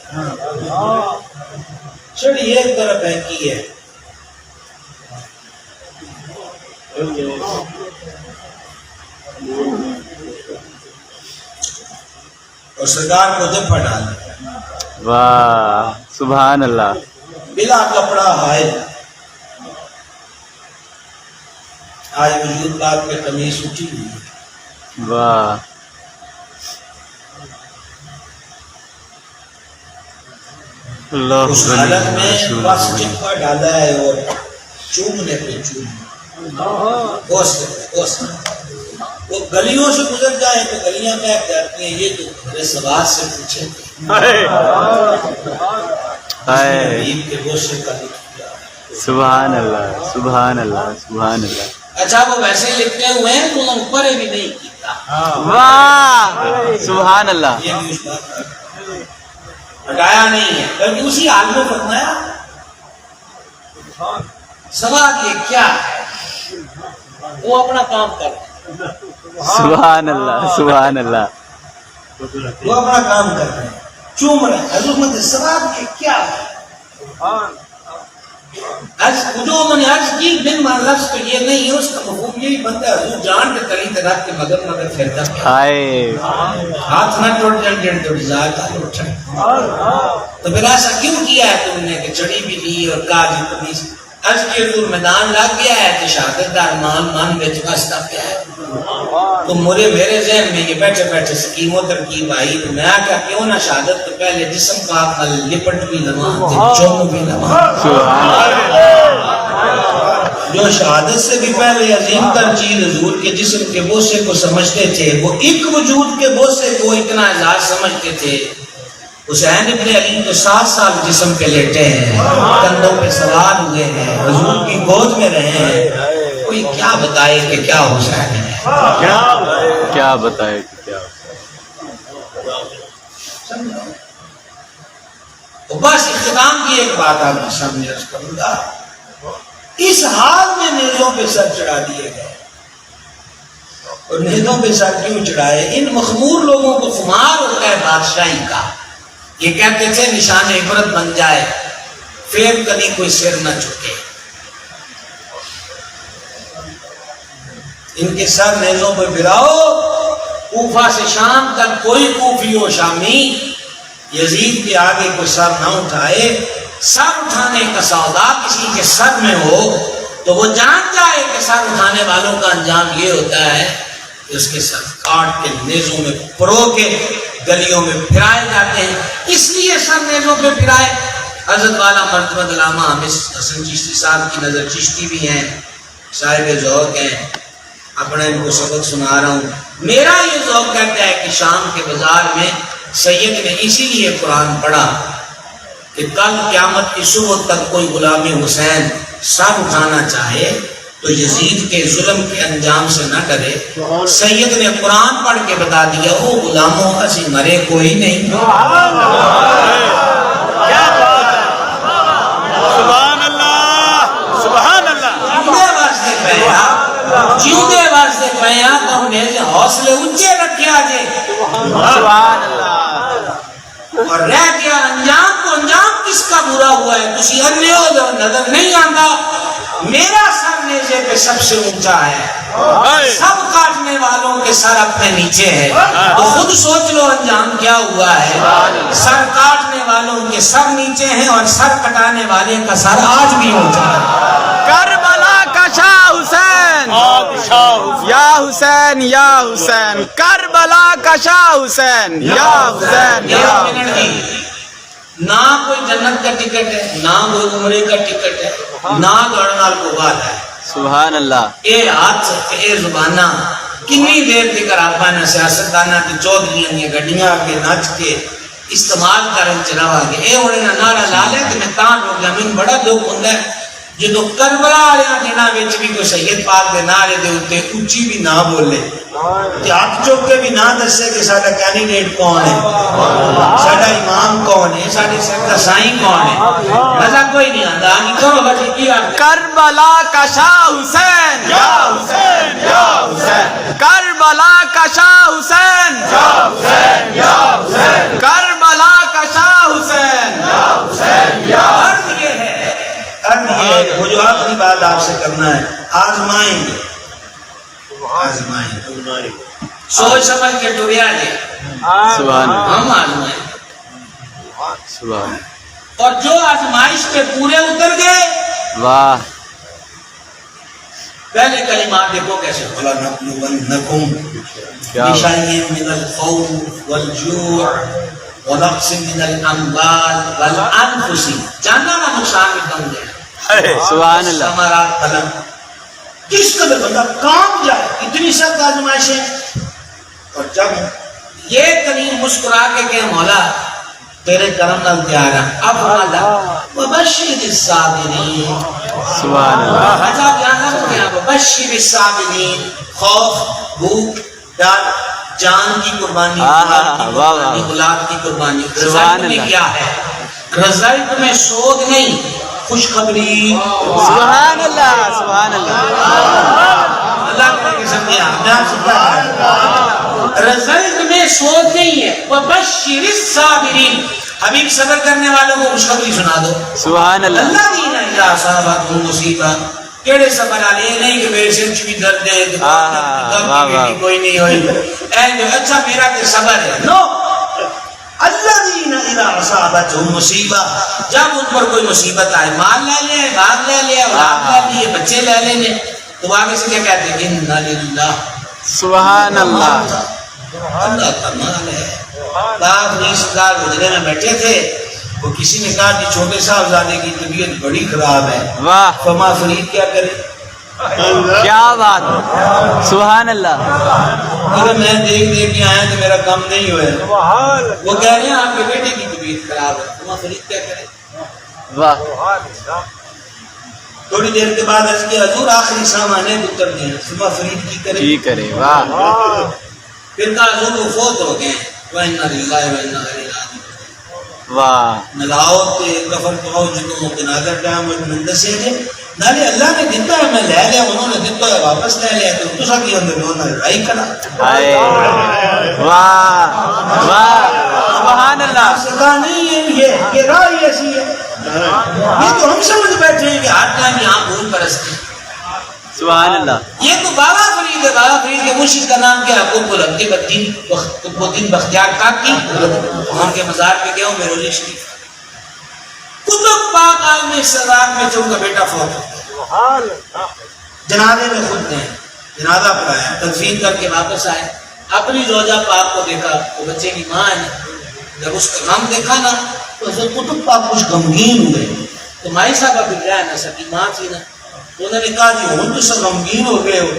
چڑی ایک طرف پھینکی ہے، اور سرکار کو جب پڑھا واہ سبحان اللہ. بلا کپڑا حائل. آج وجود پاک میں قمیص اٹھی ہوئی ہے. واہ اللہ اس حالت میں بس چپا ڈالا ہے اور چومنے پہ چوم. وہ گلیوں سے گزر جائے تو گلیاں بہہ جاتی ہیں. یہ تو میرے سواد سے پوچھے حبیب کے غصے کا لکھ دیا. سبحان اللہ سبحان اللہ سبحان اللہ. اچھا وہ ویسے لکھتے ہوئے ہیں تو انہوں نے پرے بھی نہیں کیتا. واہ سبحان اللہ. یہ بھی اس بات کا ہٹایا نہیں ہے، بلکہ اسی حال میں فرمایا سواد یہ کیا ہے، وہ اپنا کام کر رہے ہیں. سبحان اللہ سبحان اللہ. وہ اپنا کام کر رہے ہیں، چوم رہے ہیں. حضور نے سواد یہ کیا ہے، جو میں نے عرض کی بن مان لفظ تو یہ نہیں ہے، اس کا مفہوم یہی بنتا ہے حضور جان کے تری طرح کے مگر مگر پھرتا ہے. ہائے ہاتھ نہ ٹوٹ جائیں ڈیڑھ توڑی ذات آ اٹھا. تو پھر ایسا کیوں کیا ہے تم نے کہ چڑی بھی لی اور کاج قمیص. عرض کی حضور میدان لگ گیا ہے کہ شہادت دار مان مان میں واسطہ کیا ہے. تو میرے ذہن میں یہ بیٹھے بیٹھے سکیم و ترکیب آئی. تو میں کہا کیوں نہ شہادت تو پہلے جسم پاک نہ لپٹ بھی لما چوم بھی لما. جو شہادت سے بھی پہلے عظیم تر چیز حضور کے جسم کے بوسے کو سمجھتے تھے، وہ ایک وجود کے بوسے کو اتنا اعزاز سمجھتے تھے. حسین ابن علی تو 7 سال جسم پہ لیٹے ہیں، کندھوں پہ سوار ہوئے ہیں، حضور کی گود میں رہے ہیں. کوئی کیا بتائے کہ کیا حسین ہے، کیا بتائے کہ کیا. تو بس اختتام کی ایک بات آپ کے سامنے عرض کروں گا. اس حال میں نیزوں پہ سر چڑھا دیے گئے. اور نیزوں پہ سر کیوں چڑھائے؟ ان مخمور لوگوں کو خمار ہوتا ہے بادشاہی کا. یہ کہتے تھے نشان عبرت بن جائے، پھر کبھی کوئی سر نہ چکے. ان کے سر نیزوں پہ گراؤ. کوفہ سے شام تک کوئی کوفی و شامی یزید کے آگے کوئی سر نہ اٹھائے. سر اٹھانے کا سودا کسی کے سر میں ہو تو وہ جان جائے کہ سر اٹھانے والوں کا انجام یہ ہوتا ہے کہ اس کے سر کاٹ کے نیزوں میں پرو کے گلیوں میں پھرائے جاتے ہیں. اس لیے سر نیزوں پہ پھرائے. حضرت والا مرتبہ علامہ حامد حسن چشتی صاحب کی نظر چشتی بھی ہیں، صاحب ذوق ہیں. اپنا ان کو سبق سنا رہا ہوں. میرا یہ ذوق کہتا ہے کہ شام کے بازار میں سید نے اسی لیے قرآن پڑھا کہ کل قیامت کی صبح تک کوئی غلام حسین سر اٹھانا چاہے تو یزید کے ظلم کے انجام سے نہ ڈرے. سید نے قرآن پڑھ کے بتا دیا وہ غلاموں اسی مرے کوئی نہیں. کیا بات ہے. سبحان اللہ سبحان اللہ. جیوندے واسطے پیا تو ہمیں حوصلے اونچے رکھیا جے سبحان اللہ. اور رہ گیا انجام. تو انجام کس کا برا ہوا ہے؟ تسی انے ہو جو نظر نہیں آندا. میرا سر نیزے پہ سب سے اونچا ہے. سب کاٹنے والوں کے سر اپنے نیچے ہے. تو خود سوچ لو انجام کیا ہوا ہے. سر کاٹنے والوں کے سر نیچے ہیں اور سر کٹانے والے کا سر آج بھی اونچا ہے. کربلا کا شاہ حسین یا حسین یا حسین. کربلا کا شاہ حسین یا حسین یا حسین. نہ کوئی جنت کا ٹکٹ ہے نہ کوئی عمرے کا ٹکٹ ہے نہ دوڑنا کو بات ہے. سبحان اللہ. اے ہاتھ اے زبانہ کنی دیر تک آپ نے سیاستدانہ تے چودھریاں دی گڈیاں کے نچ کے استعمال کرن چلاوا گے. اے ہونے نعرہ لا لے تے میں تاں ہو گیا. مین بڑا دکھ ہوندا ہے جدو کربلا والے دنوں وچ بھی کوئی سید پاک دے نعرے دے اوتے اونچی بھی نہ بولے تے ہاتھ چوک کے بھی نہ دسے کہ ساڈا کینڈیڈیٹ کون ہے, ساڈا امام کون ہے, ساڈے سر دا سائیں کون ہے. مزہ کوئی نہیں آندا. کرو بچی کی آ کربلا کا شاہ حسین یا حسین یا حسین. کربلا کا شاہ حسین یا حسین یا حسین. کربلا کا شاہ حسین یا حسین یا عرض یہ ہے وہ جو آخری بات آپ سے کرنا ہے. آزمائیں گے آزمائیں سوچ سمجھ کے ٹوریا جے سبحان اللہ. ہم آزمائیں. سبحان اور جو آزمائش پہ پورے اتر گئے واہ. پہلے کلمات دیکھو کیسے وَلَنَبْلُوَنَّكُمْ بِشَيْءٍ مِّنَ الْخَوْفِ وَالْجُوعِ وَنَقْصٍ مِّنَ الْأَمْوَالِ وَالْأَنفُسِ. جانا نہ نقصان میں کم دے. سبحان اللہ. ثمرات قلم کس قدر بندہ کام جائے. اتنی سخت آزمائشیں. اور جب یہ کریم مسکرا کے کہ مولا تیرے کرم نال تیار ہے اب مولا وبشر الصابرین. سبحان اللہ. اچھا بیان نہ کیا وبشر الصابرین. خوف بھوک ڈر جان کی قربانی اولاد کی قربانی. رزلٹ میں کیا ہے؟ رزلٹ میں سوگ نہیں خوشخبری. سبحان اللہ. سبحان اللہ. اللہ کے سمجھے رزلٹ میں سوگ نہیں ہے. وبشر الصابرین. حبیب صبر کرنے والوں کو خوشخبری سنا دو. سبحان اللہ. الذین اذا اصابتهم مصیبہ. کیڑے صبر والے نہیں کہ میرے سر چ بھی درد ہے کوئی نہیں ہوئی اچھا میرا تے صبر ہے. نو الذین اذا اصابتهم مصیبہ. جب ان پر کوئی مصیبت آئے مال لے لے باغ لے لے اولاد لے لیے بچے لے لیں تو آگے سے کیا کہتے ہیں انا للہ. سبحان اللہ. اللہ کا مال ہے. باپ نہیں سرکار گزرے میں بیٹھے تھے وہ کسی نے کہا کہ چھوٹے صاحبزادے کی طبیعت بڑی خراب ہے. واہ. فما فرید کیا کرے. کیا بات. سبحان اللہ. اگر میں دیکھ کے آیا تو میرا کم نہیں ہوا. وہ کہہ رہے ہیں آپ کے بیٹے کی طبیعت خراب ہے. فما فرید کیا کرے. واہ. تھوڑی دیر کے بعد عرض کیا حضور آخری سامان ہے اتر دیں. فما فرید کی کرے. کی کرے. واہ. پھر کہا حضور وہ فوت ہو گئے. وَإِنَّا لِلَّهِ وَإِنَّا إِلَيْهِ رَاجِعُونَ. واہ. نلاؤ تے کفن پاؤ جدوں جنازہ ٹائم میں دسے جے نالے اللہ نے دیتا ہے میں لے لیا انہوں نے دیتا ہے واپس لے لیا تو تسا کی اندر نو نہ لڑائی کھڑا. ہائے. واہ واہ. سبحان اللہ. سزا نہیں ہے یہ راہ ایسی ہے. یہ تو ہم سمجھ بیٹھے ہیں کہ ہر ٹائم یہاں بھول پرستی. سبحان اللہ. یہ تو بابا فرید ہے. بابا فرید کے مرشد کا نام کیا ہے؟ قطب الدین بختیار کاکی. وہاں کے مزار پہ گیا ہوں میرولی شریف. قطب پاک عالم اسرار میں جو ان کا بیٹا فوت ہو جنازے میں خود نے جنازہ پڑھایا تدفین کر کے واپس آئے. اپنی زوجہ پاک کو دیکھا وہ بچے کی ماں ہے. جب اس کا غم دیکھا نا تو حضرت قطب پاک کچھ غمگین ہوئے. تو مائی صاحبہ بھی رہا ہے نا سکی ماں تھی نا. انہوں نے کہا جی ہوں تو سب غمگین ہو گئے ہو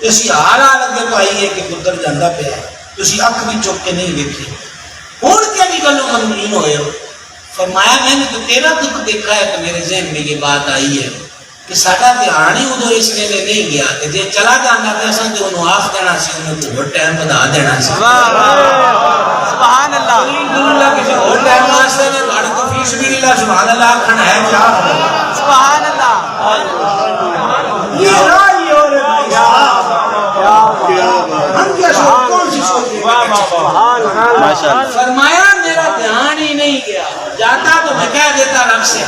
اسی ہار لگے تو آئی ہے کہ پتر جانا پیا تھی اکھ بھی چک کے نہیں دیکھی ہوں کیا بھی گلو غمگین ہوئے ہو. فرمایا میں نے تو تیرا دکھ دیکھا ہے تو میرے ذہن میں یہ بات آئی ہے کہ ساڈا دھیان ہی ادو اس ویلے نہیں گیا کہ جی چلا جانا تو اصل تو انہوں آخ دینا سی انہوں کو اور ٹائم بتا دینا سی سبحان اللہ کسی اور ٹائم واسطے نے تھوڑے کو فیس بھی نہیں لا سبحان اللہ آخنا ہے کیا سبحان اللہ یہ رائی اور ہم کیا سوچ کون سی سوچ فرمایا میرا دھیان ہی نہیں گیا جاتا تو میں کہہ دیتا رب سے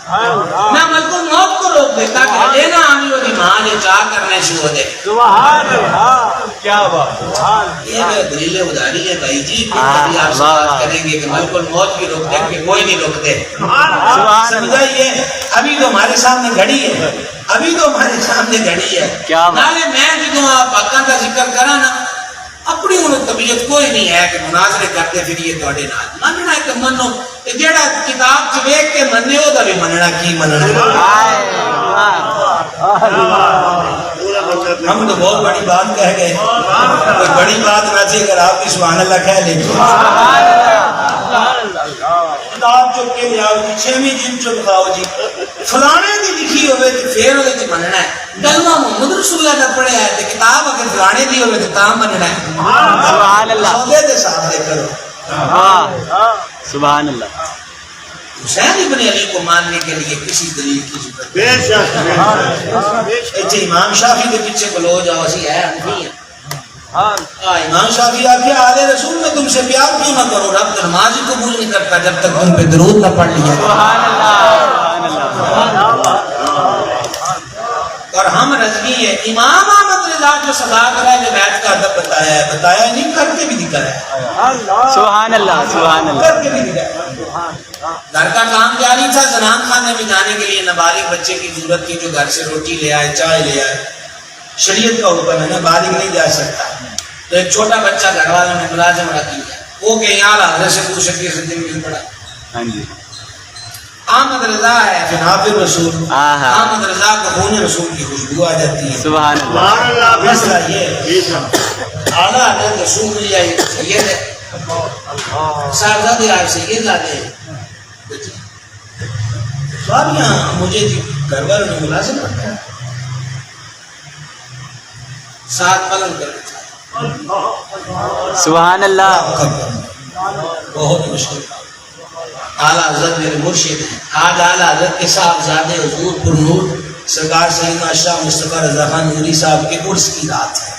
میں ملک موت کو روک دیتا کہ یہ نہ آمی وہ ماں نے چاہ کرنے شروع دے سبحان اللہ کیا بات یہ میرے دلیل اداری ہے بھائی جی پھر کبھی آپ سے بات کریں گے کہ ملک موت بھی روک دے کہ کوئی نہیں روک دے سمجھائیے ابھی تو ہمارے سامنے گھڑی ہے ابھی تو ہمارے سامنے گھڑی ہے نالے میں جدوں آپ پاکاں کا ذکر کرا نا اپنی انہوں طبیعت کوئی نہیں ہے کہ مناظرے کرتے پھر یہ تھوڑے نال مننا ہے کہ منو جیڑا کتاب چ ویکھ کے مننے او دا بھی مننا کی مننا ہم تو بہت بڑی بات کہہ گئے کوئی بڑی بات نہ تھی اگر آپ کی سبحان اللہ کہہ لیں کتاب چک کے لیاؤ جی چھویں جن چ دکھاؤ جی فلانے دی لکھی ہوئے تو پھر وہ مننا ہے کلمہ محمد رسول اللہ کا پڑھیا ہے تو کتاب اگر فلانے دی ہوئے تو تاں مننا ہے سبحان اللہ سودے دے ساتھ دے کرو سبحان اللہ حسین ابن علی کو ماننے کے لیے کسی دلیل کی ضرورت بے شک ایتھے امام شافعی کے پیچھے بلو جاؤ اسی ہے حنفی ہیں امام شافعی آخیا آل رسول میں تم سے پیار کیوں نہ کرو رب تو نماز ہی قبول نہیں کرتا جب تک تم پہ درود نہ پڑھ لیا سبحان اللہ اور ہم رضوی ہیں امام احمد رضا جو سزا کرا ہے بیعت کا ادب بتایا ہے بتایا نہیں کر کے بھی دکھایا ہے سبحان اللہ سبحان اللہ کر کے بھی دکھایا گھر کا کام جاری تھا زنان خانے میں جانے کے لیے نابالغ بچے کی ضرورت تھی جو گھر سے روٹی لے آئے چائے لے آئے شریعت کا حکم ہے نا بالغ نہیں جا سکتا تو ایک چھوٹا بچہ گھر والوں نے ملازم رکھ لیا وہ کہ یہاں حضرت سے پوچھ سکتی ہے دن میں پڑا ہاں جی احمد رضا ہے جناب رسول احمد رضا کو خون رسول کی خوشبو آ جاتی ہے سبحان اللہ مسئلہ یہ ہے اعلیٰ حضرت رسول مل جائے سید ہے صاحبزادے آپ سید لاتے ہیں صاحب یہاں مجھے گھر والوں نے ملازم رکھا ہے ساتھ پلنگ کر سبحان اللہ بہت مشکل اعلیٰ حضرت میرے مرشد ہیں آج اعلیٰ حضرت کے صاحبزادے حضور پر نور سرکار سیدنا شاہ مصطفیٰ رضا خان نوری صاحب کے عرس کی رات ہے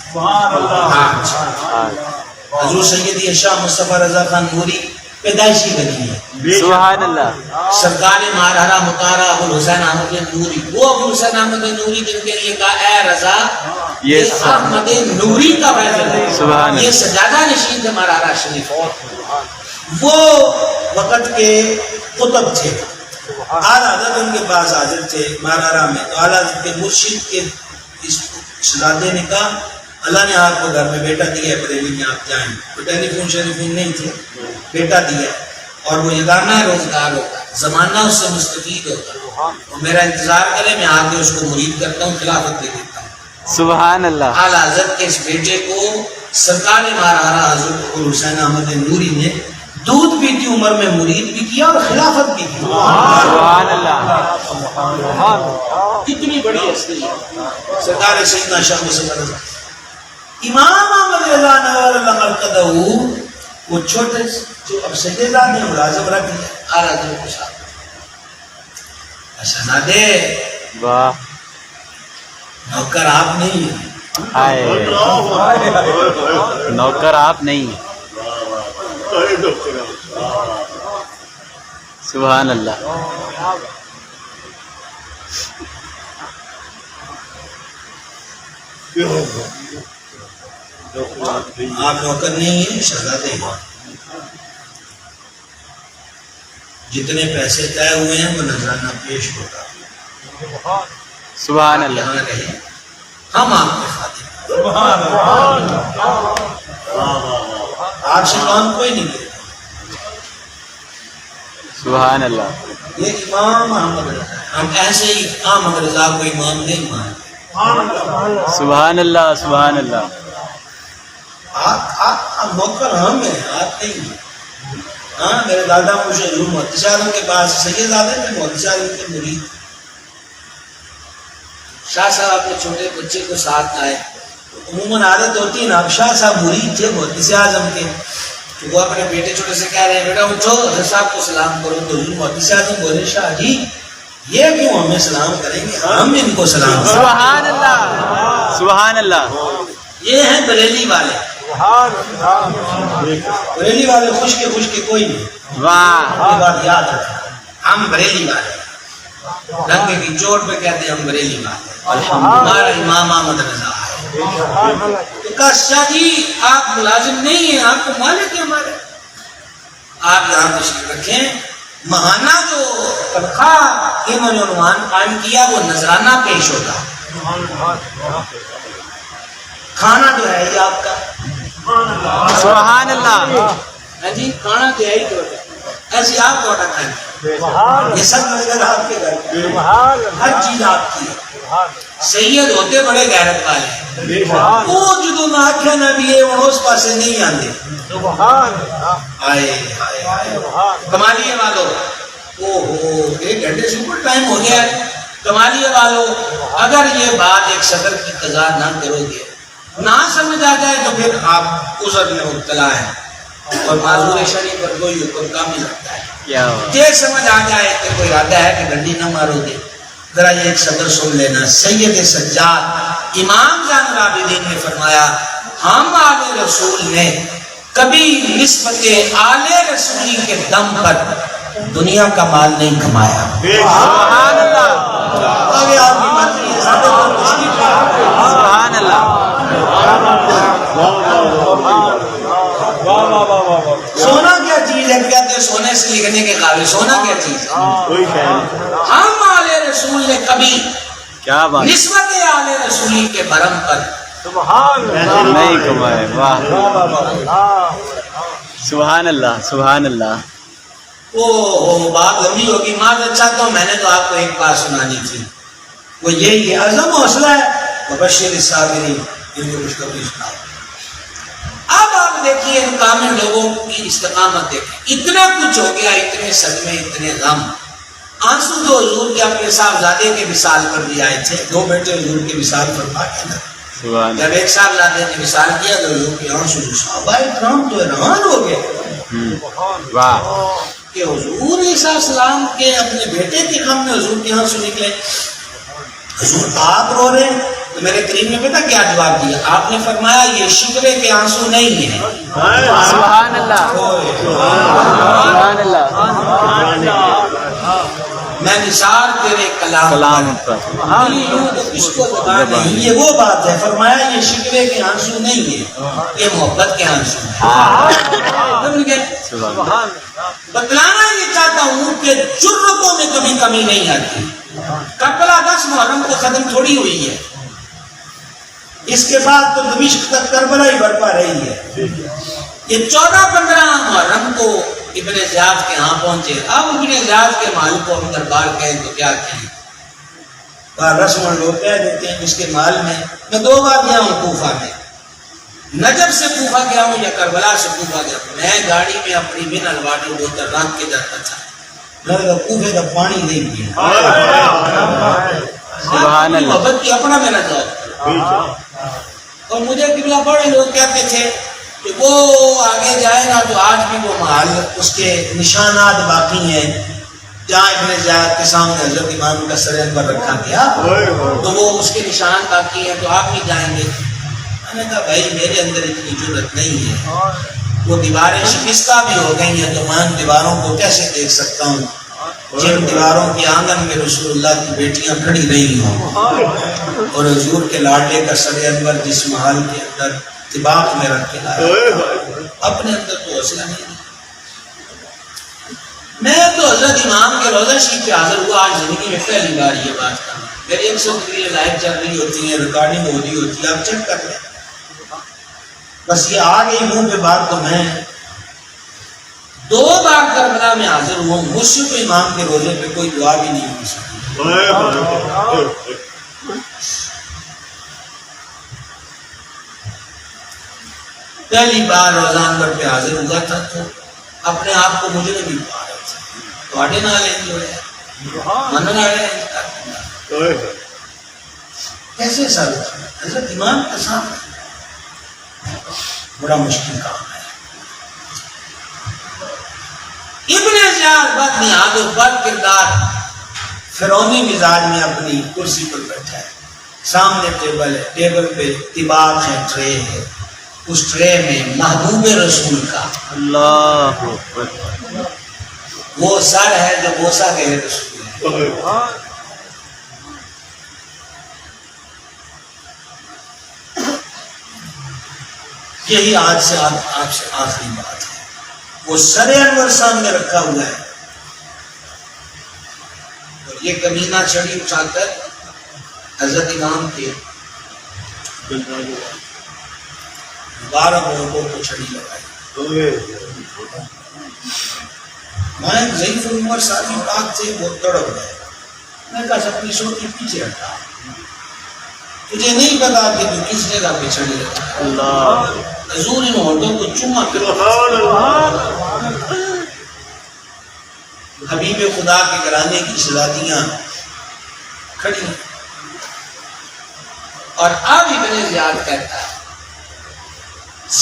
حضور سیدی شاہ مصطفیٰ رضا خان نوری پیدائشی بنی ہے سبحان اللہ سرکار مارہرہ مطارہ ابو الحسین احمد نوری وہ ابو الحسین احمد نوری جن کے لیے کہا اے رضا یہ احمد نوری کا فیضل ہے یہ سجادہ نشین تھے مارہرہ شریف وہ وقت کے قطب تھے اعلیٰ حضرت ان کے پاس حاضر تھے مارہرہ میں تو اعلیٰ حضرت کے مرشد کے اس شہزادے نے کہا اللہ نے آپ کو گھر میں بیٹا دیا ہے بریلی میں آپ جائیں تو ٹیلی فون شیلیفون نہیں تھے بیٹا دیا اور وہ یگانہ روزگار ہوتا زمانہ اس سے مستفید ہوتا اور میرا انتظار کرے میں آ کے اس کو مرید کرتا ہوں خلافت دے دیتا ہوں سبحان اللہ اعلیٰ حضرت کے اس بیٹے کو سرکار مارہرہ حضرت حسین احمد نوری نے دودھ پیتی عمر میں مرید بھی کیا اور خلافت بھی کی سبحان اللہ کتنی بڑی ہستی ہے سرکار سیدنا شاہ مصطفیٰ رضا امام احمد رضا نور اللہ مرقدہ وہ چھوٹے جو اب سیدہ نے ملازم رکھ لیا اعلیٰ حضرت کو ساتھ شہزادے واہ نوکر آپ نہیں ہیں نوکر آپ نہیں سبحان اللہ آپ نوکر نہیں ہیں شہزادے ہیں جتنے پیسے طے ہوئے ہیں وہ نذرانہ پیش ہوگا سبحان اللہ ہم آپ کے خاطر آپ سے کام کوئی نہیں کرے سبحان اللہ یہ امام احمد رضا ہم ایسے ہی احمد رضا کو امام نہیں مانتے سبحان اللہ سبحان اللہ آپ نوکر ہم ہیں آپ نہیں ہیں ہاں میرے دادا مجھے محدث عالم کے پاس سید زادے میں محدث عالم کے مرید شاہ صاحب اپنے چھوٹے بچے کو ساتھ لائے. عموماً عادت ہوتی ہے نا، اب شاہ صاحب مرید تھے محدث اعظم کے، تو وہ اپنے بیٹے چھوٹے سے کہہ رہے ہیں بیٹا اٹھو حضرت صاحب کو سلام کرو. تو حضور محدث اعظم بولے شاہ جی یہ کیوں ہمیں سلام کریں گے، ہم ان کو سلام کریں. سبحان اللہ سبحان اللہ. یہ ہیں بریلی والے. بریلی والے خوش کے کوئی نہیں. واہ یہ بات یاد رکھیں، ہم بریلی والے ڈنگے کی چوٹ پہ کہتے ہیں ہم بریلی والے. ہمارا امام احمد رضا ہے. تو کہا شاہ جی آپ ملازم نہیں ہیں، آپ کو مالک ہیں ہمارے، آپ یہاں تشریف رکھیں. ماہانہ جو تنخواہ انہوں نے عنوان قائم کیا وہ نذرانہ پیش ہوتا ہے. کھانا جو ہے یہ آپ کا. سبحان اللہ. جی کھانا جو ہے ایسے آپ کو کھائیں، یہ سب نظر آپ کے گھر، ہر چیز آپ کی ہے. سید ہوتے بڑے غیرت والے، وہ جدو نہ آکھے نہ بھی یہ اس پاسے نہیں آندے. آئے کمالیے والو، اوہو 1 گھنٹے سے اوپر ٹائم ہو گیا ہے. کمالیے والو اگر یہ بات ایک صدر کی قضا نہ کرو گے، نہ سمجھ آ جائے تو پھر آپ عذر میں مبتلا ہیں اور معذور شرعی پر کوئی حکم کامل رکھتا ہے. یہ سمجھ آ جائے کہ کوئی ارادہ ہے کہ ڈنڈی نہ مارو گے. ذرا یہ ایک صدر سن لینا. سید سجاد امام زین العابدین نے فرمایا ہم آل رسول نے کبھی نسبت آل رسولی کے دم پر دنیا کا مال نہیں کمایا. سبحان اللہ آگے آپ کی مرضی ہے. سبحان اللہ. سونا کیا چیز ہے؟ کہتے ہیں سونے سے لکھنے کے قابل. سونا کیا چیز ہے؟ ہم آل رسول نے کبھی کیا بات نسبت آل رسولی کے برم پر نہیں کمائے. واہ سبحان اللہ سبحان اللہ. وہ بات لمبی ہوگی، معذرت چاہتا ہوں. میں نے تو آپ کو ایک بات سنانی تھی، وہ یہی ہے عظم حوصلہ ہے. مبشر الصابرین ان کو خوشخبری سناؤ. اب آپ دیکھیے ان کامل لوگوں کی استقامت دیکھیں. اتنا کچھ ہو گیا، اتنے صدمے، اتنے غم. آنسو تو حضور کے اپنے صاحبزادے کے وصال پر بھی آئے تھے. 2 بیٹے حضور کے وصال پر پا کے نا، جب ایک صاحبزادے نے وصال کیا تو حضور کے آنسو صحابہ کرام تو حیران ہو گئے. واہ کہ حضور عیسیٰ السلام کے اپنے بیٹے کے غم میں حضور کے آنسو نکلے. حضور آپ رو رہے ہیں تو میرے کریم نے پتہ کیا جواب دیا؟ آپ نے فرمایا یہ شکوے کے آنسو نہیں ہیں. سبحان اللہ سبحان اللہ. میں نثار تیرے کلام پر اس کو بتا نہیں. یہ وہ بات ہے، فرمایا یہ شکوے کے آنسو نہیں ہیں، یہ محبت کے آنسو ہیں. بتلانا یہ چاہتا ہوں کہ جرتوں میں کبھی کمی نہیں آتی. کربلا 10 محرم کو ختم تھوڑی ہوئی ہے، اس کے بعد تو دمشق تک کربلا ہی برپا رہی ہے. یہ 14-15 محرم کو ابن زیاد کے ہاں پہنچے. اب ابن زیاد کے مال کو ہم دربار کہیں تو کیا کہیں، رسم لوگ کہہ دیتے ہیں اس کے مال میں. میں 2 بار گیا ہوں کوفہ میں، نجف سے کوفہ گیا ہوں یا کربلا سے کوفہ گیا ہوں. میں گاڑی میں اپنی منل واٹر بوتل رکھ کے جاتا تھا. میں نے کہا کوفے کا پانی نہیں پیا. سبحان اللہ. محبت کی اپنا میرا جواب. اور مجھے قبلہ بڑے لوگ کہتے تھے کہ وہ آگے جائے گا تو آج بھی وہ محل اس کے نشانات باقی ہیں. جہاں ابن زیاد کے سامنے حضرت امام کا سر انور رکھا گیا تو وہ اس کے نشان باقی ہیں، تو آپ بھی جائیں گے. میں نے کہا بھائی میرے اندر اتنی جرت نہیں ہے. وہ دیواریں شکستہ بھی ہو گئی ہیں تو میں ان دیواروں کو کیسے دیکھ سکتا ہوں جن دیواروں کے آنگن میں رسول اللہ کی بیٹیاں کھڑی رہی ہوں اور حضور کے لاڈلے کا سر انور جس محل کے اندر طباق میں رکھ کے لایا. اپنے اندر تو حوصلہ نہیں. میں تو حضرت امام کے روضہ شریف پہ حاضر ہوا آج زندگی میں پہلی بار. یہ بات کرنا میری 100 تقریریں لائیو چل رہی ہوتی ہیں، ریکارڈنگ ہو رہی ہوتی ہے، آپ چیک کر لیں. بس یہ آ گئی منہ پہ بات. تو میں 2 بار کربلا میں حاضر ہوا ہوں، مجھ سے تو امام کے روزے پہ کوئی دعا بھی نہیں ہو سکی. پہلی بار روزان پر پہ حاضر ہوا تھا تو اپنے آپ کو مجھے بھی پا رہے تھے. نال انجوڑے من والے کیسے سر حضرت امام کے ساتھ بڑا مشکل کام ہے. ابن زیاد بد نیاز و بد کردار فرعونی مزاج میں اپنی کرسی پر بیٹھا ہے. سامنے ٹیبل ہے, ٹیبل پہ طباق ہے, ٹرے ہے. اس ٹرے میں محبوب رسول کا اللہ وہ سر ہے جو بوسا کے رسول ہے. یہی آج سے آپ سے آخری بات ہے. وہ سر انور سامنے رکھا ہوا ہے اور یہ کمینہ چھڑی اٹھا کر حضرت امام کے 12 لوگوں کو چھڑی لگائی. میں ضعیف العمر ساتھی پاک سے بہت تڑپ گئے. میں کہا اپنی سوچ پیچھے ہٹا, تجھے نہیں پتا کہ تو کس جگہ پہ چھڑی لگا. حضور ان ہونٹوں کو چوما کر حبیب خدا کے گھرانے کی شہزادیاں کھڑی ہیں. اور اب ابن زیاد کہتا ہے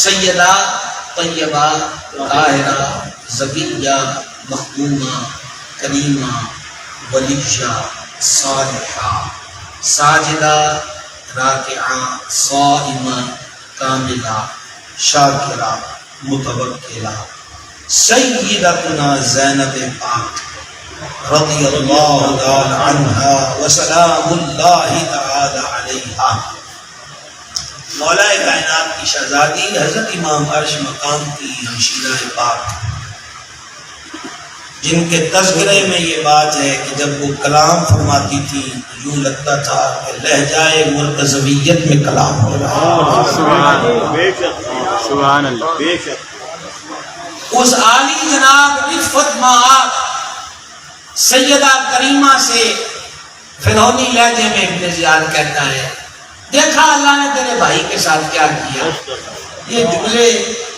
سیدہ طیبہ طاہرہ زکیہ مخدومہ کریمہ ولیہ صالحہ ساجدہ راکعہ صائمہ کاملہ شاکرہ متوکلہ سیدتنا زینب پاک رضی اللہ تعالی عنہا وسلام اللہ تعالی علیہا. مولا کائنات کی شہزادی حضرت امام عرش مقام کی ہمشیرہ پاک, جن کے تذکرے میں یہ بات ہے کہ جب وہ کلام فرماتی تھی یوں لگتا تھا کہ لہجۂ مرتضویت میں کلام ہو رہا ہے. سبحان اللہ. بے شک اس عالی جناب عفت مآب سیدہ کریمہ سے فرعونی لہجے میں ابن زیاد کہتا ہے دیکھا اللہ نے تیرے بھائی کے ساتھ کیا کیا. یہ جملے,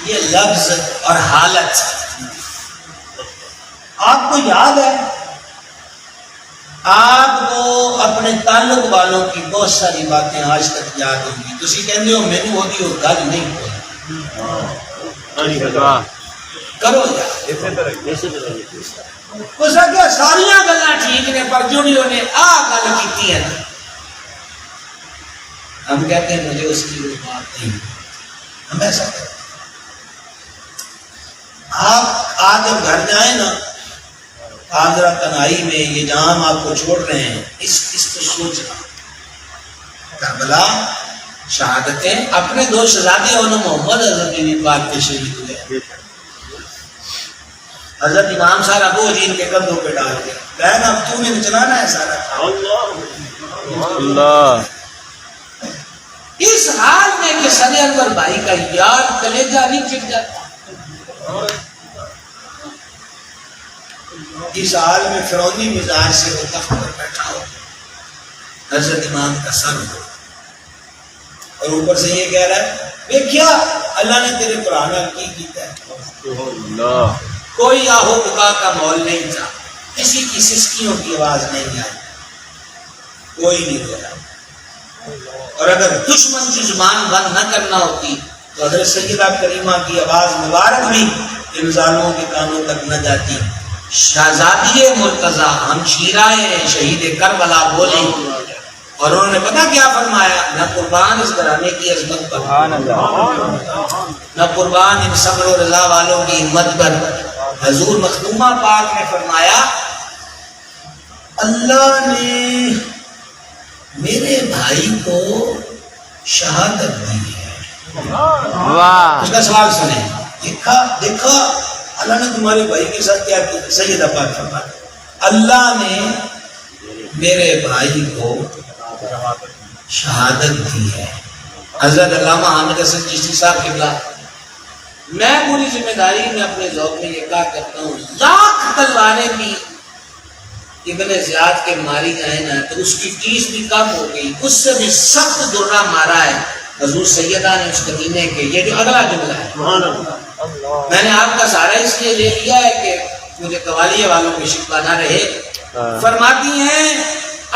یہ لفظ اور حالت آپ کو یاد ہے. آپ کو اپنے تعلق والوں کی بہت ساری باتیں آج تک یاد ہوں گی. تسی کہندے ہو مینوں وہدی وہ گل نہیں کوئی کرو یار. اس اگے ساریاں گلاں ٹھیک نے پر جڑیوں نے آ گل کیتی ہے. ہم کہتے ہیں مجھے اس کی وہ بات نہیں. ہم ایسا کہتے ہیں آپ آج جب گھر جائیں نا آندرا تنہائی میں یہ جہاں ہم آپ کو چھوڑ رہے ہیں اس کو سوچنا. کربلا شہادتیں اپنے دو شہزادے اور محمد حضرت بی پاک کے شہید ہوئے. حضرت امام سارا ابو جین کے کندھوں پہ ڈال دیا. بہن اب تو نے چلانا ہے سارا. اللہ اس حال میں کہ سر انور بھائی کا یاد کلیجہ نہیں چٹ جاتا. اس حال میں فرعونی مزاج سے وہ تخت پر بیٹھا ہو, حضرت امام کا سر ہو, اور اوپر سے یہ کہہ رہا ہے دیکھیا اللہ نے تیرے قرآن کی کیتا ہے. کوئی آہو بکا کا مول نہیں تھا, کسی کی سسکیوں کی آواز نہیں آئی, کوئی نہیں بولا. اور اگر دشمن کی زبان بند نہ کرنا ہوتی تو حضرت سیدہ کریمہ کی آواز مبارک بھی ان ظالموں کے کانوں تک نہ جاتی. شہزادی مرتضیٰ ہمشیرائے شہید کربلا بولی اور انہوں نے پتا کیا فرمایا, نہ قربان اس گھرانے کی عظمت پر, نہ قربان ان صبر و رضا والوں کی ہمت پر. حضور مخدومہ پاک نے فرمایا اللہ نے میرے بھائی کو شہادت دی ہے. اس کا سوال سنیں. دیکھا اللہ نے تمہارے بھائی کے ساتھ کیا کیا. سیدہ پاک فرماتے اللہ نے میرے بھائی کو شہادت دی ہے. حضرت علامہ حامد حسن چشتی صاحب قبلہ, میں پوری ذمہ داری میں اپنے ذوق میں یہ کہا کرتا ہوں لاکھ تلواریں بھی ابن زیاد کے ماری جائیں نا تو اس کی ٹیس بھی کم ہو گئی, اس سے بھی سخت درہ مارا ہے حضور سیدہ نے اس قدینے کے. یہ جو اگلا جملہ ہے میں نے آپ کا سارا اس لیے لے لیا ہے کہ مجھے قوالیے والوں کی شکوہ نہ رہے. فرماتی ہیں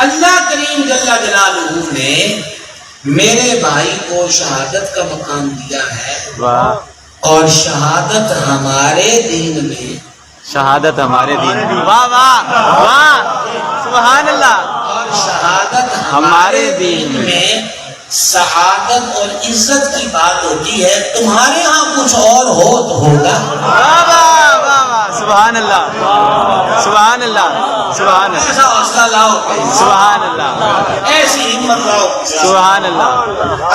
اللہ کریم جل جلالہ نے میرے بھائی کو شہادت کا مقام دیا ہے، واہ اور شہادت ہمارے دین میں، شہادت ہمارے دین میں، واہ واہ واہ سبحان اللہ، اور شہادت ہمارے دین میں سعادت اور عزت کی بات ہوتی ہے، تمہارے ہاں کچھ اور ہو تو ہوگا۔ واہ واہ واہ واہ سبحان اللہ سبحان اللہ سبحان اللہ ایسا حوصلہ لاؤ، سبحان اللہ ایسی ہمت لاؤ۔ سبحان اللہ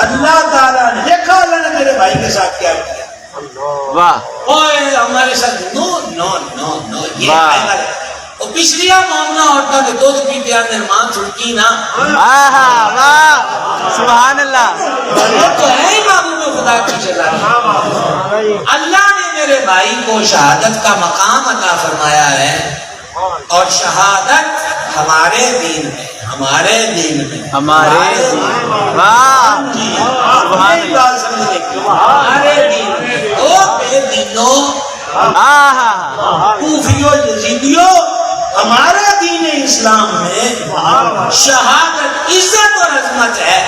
اللہ تعالیٰ نے دیکھا، اللہ نے میرے بھائی کے ساتھ کیا کیا، واہ اوے ہمارے ساتھ نو نو نو نو، یہ واہ۔ کہنا ہے۔ وہ پچھلیا معاملہ ہوتا کہ دودھ پیتے ہیں نرمان چھڑکی نا، آہا واہ سبحان اللہ وہ تو ہے ہی محبوب خدا کی جزا۔ اللہ نے میرے بھائی کو شہادت کا مقام عطا فرمایا ہے، اور شہادت ہمارے دین میں، ہمارے دین میں، ہمارے واہ سبحان میری بات سمجھ لیں، ہمارے دین میں تو بے دینوں، آہا کوفیوں، یزیدیوں، ہمارے دین اسلام میں شہادت عزت اور عظمت ہے۔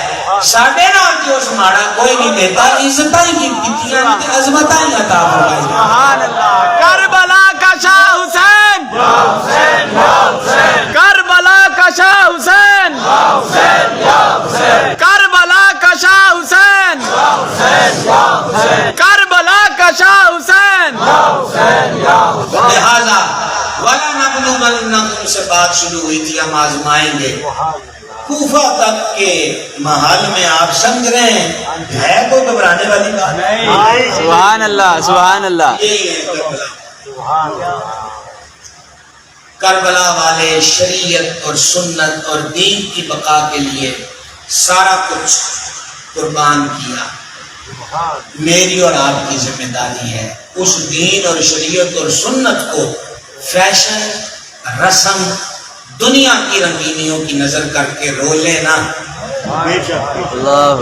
ساڑھے نال جو سماڑا کوئی نہیں دیتا، عزتاں ہی کیتیاں تے عظمتاں ہی عطا فرمائی۔ سبحان اللہ کربلا کا شاہ حسین، کربلا کا شاہ حسین، کربلا کا شاہ حسین، کربلا کا شاہ حسین۔ لہذا وَلَنَبْلُوَنَّكُمْ سے بات شروع ہوئی تھی، ہم آزمائیں گے۔ کوفہ تک کے محل میں آپ سمجھ رہے ہیں ہے کوئی گھبرانے والی بات؟ سبحان اللہ سبحان اللہ یہی ہے کربلا۔ کربلا والے شریعت اور سنت اور دین کی بقا کے لیے سارا کچھ قربان کیا۔ میری اور آپ کی ذمہ داری ہے اس دین اور شریعت اور سنت کو فیشن، رسم، دنیا کی رنگینیوں کی نظر کر کے رو لینا۔ اللہ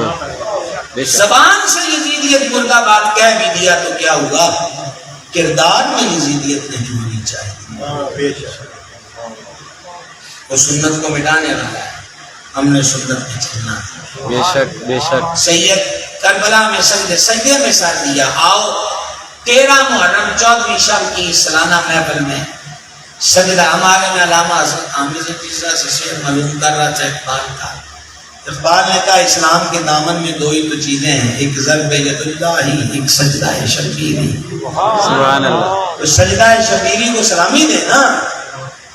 بے شک زبان سے یزیدیت مردہ باد کہہ بھی دیا تو کیا ہوا، کردار میں یزیدیت نہیں ہونی چاہیے۔ وہ سنت کو مٹانے والا ہے، ہم نے سنت میں چلنا ہے۔ بے شک بے شک سید کربلا میں سجدے میں سر دیا۔ آؤ 13 محرم 14ویں شب کی سالانہ محفل میں سجدہ ہمارے میں علامہ حضرت عامر تیسرا سے شعر معلوم کر رہا تھا اقبال کا۔ اقبال نے کہا اسلام کے دامن میں دو ہی تو چیزیں ہیں، ایک ضرب ید اللہ ہی، ایک سجدہ شبیری۔ سبحان اللہ تو سجدہ شبیری کو سلامی دے نا۔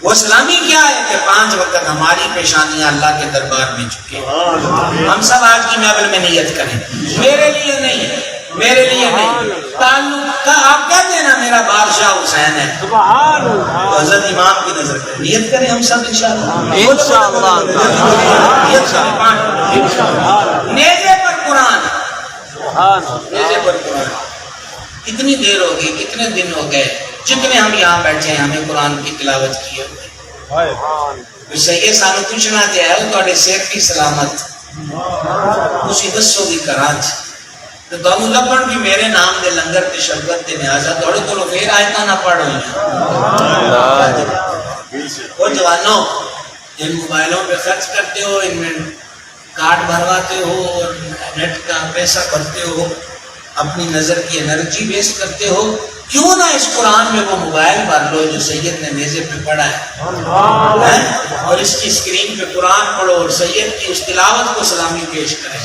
وہ سلامی کیا ہے کہ 5 وقت ہماری پیشانیاں اللہ کے دربار میں جھکے۔ ہم سب آج کی محفل میں نیت کریں، میرے لیے نہیں، میرے لیے نہیں، تعلق کا آپ کہتے ہیں نا میرا بادشاہ حسین ہے، تو حضرت امام کی نظر کریں، نیت کریں ہم سب انشاءاللہ۔ نیزے پر قرآن، نیزے پر قرآن۔ کتنی دیر ہوگی، کتنے دن ہو گئے جتنے ہم یہاں بیٹھے ہیں ہمیں قرآن کی تلاوت کیے ہوئے۔ سید سانو پوچھنا چاہے وہ تھوڑے سیر کی سلامت اسی دسو کی کراچ تو تمہیں لبن بھی میرے نام دے لنگر تے شربت تے نیازا تھوڑے کو پھر آیتاں نہ پڑھ ہوئی وہ جوانوں ان موبائلوں پہ خرچ کرتے ہو، ان میں کارڈ بھرواتے ہو اور نیٹ کا پیسہ بھرتے ہو، اپنی نظر کی انرجی ویسٹ کرتے ہو، کیوں نہ اس قرآن میں وہ موبائل بھر لو جو سید نے نیزے پہ پڑھا ہے اور اس کی اسکرین پہ قرآن پڑھو اور سید کی اس تلاوت کو سلامی پیش کریں۔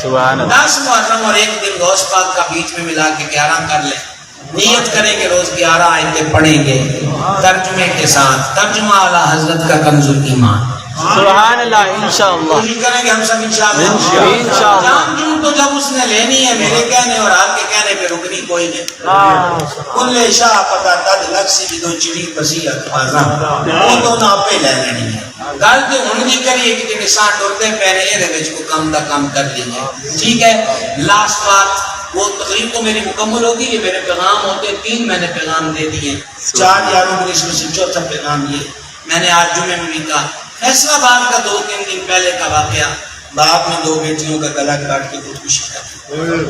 10 محرم اور 1 دن غوث پاک کا بیچ میں ملا کے 11 کر لیں، نیت کریں کہ روز 11 آیتیں پڑھیں گے ترجمے کے ساتھ، ترجمہ والا حضرت کا کنز الایمان۔ سبحان اللہ انشاءاللہ کوشش کریں گے ہم سب انشاءاللہ۔ انشاءاللہ جان جون تو جب اس نے لینی ہے میرے کہنے اور آپ کے کہنے پہ رکنی کوئی نہیں۔ کل شاہ پتا تد لکسی بھی دو چڑی پسی اکھوازاں وہ تو ناپے لے لینی ہے۔ گل تو ہن دی کریے کہ جڑے ساں ٹرتے پے نے اے وچ کو کم دا کام کر لیجیے، ٹھیک ہے۔ لاسٹ بات وہ تقریر تو میری مکمل ہوگی، یہ میرے پیغام ہوتے 3 میں نے پیغام دے دیے، 4 یاروں کے اس میں سے چوتھا پیغام یہ میں نے آج جمعے میں بھی کہا۔ فیصلہ آباد کا 2-3 دن پہلے کا واقعہ، باپ نے 2 بیٹیوں کا گلا کاٹ کے خودکشی کر،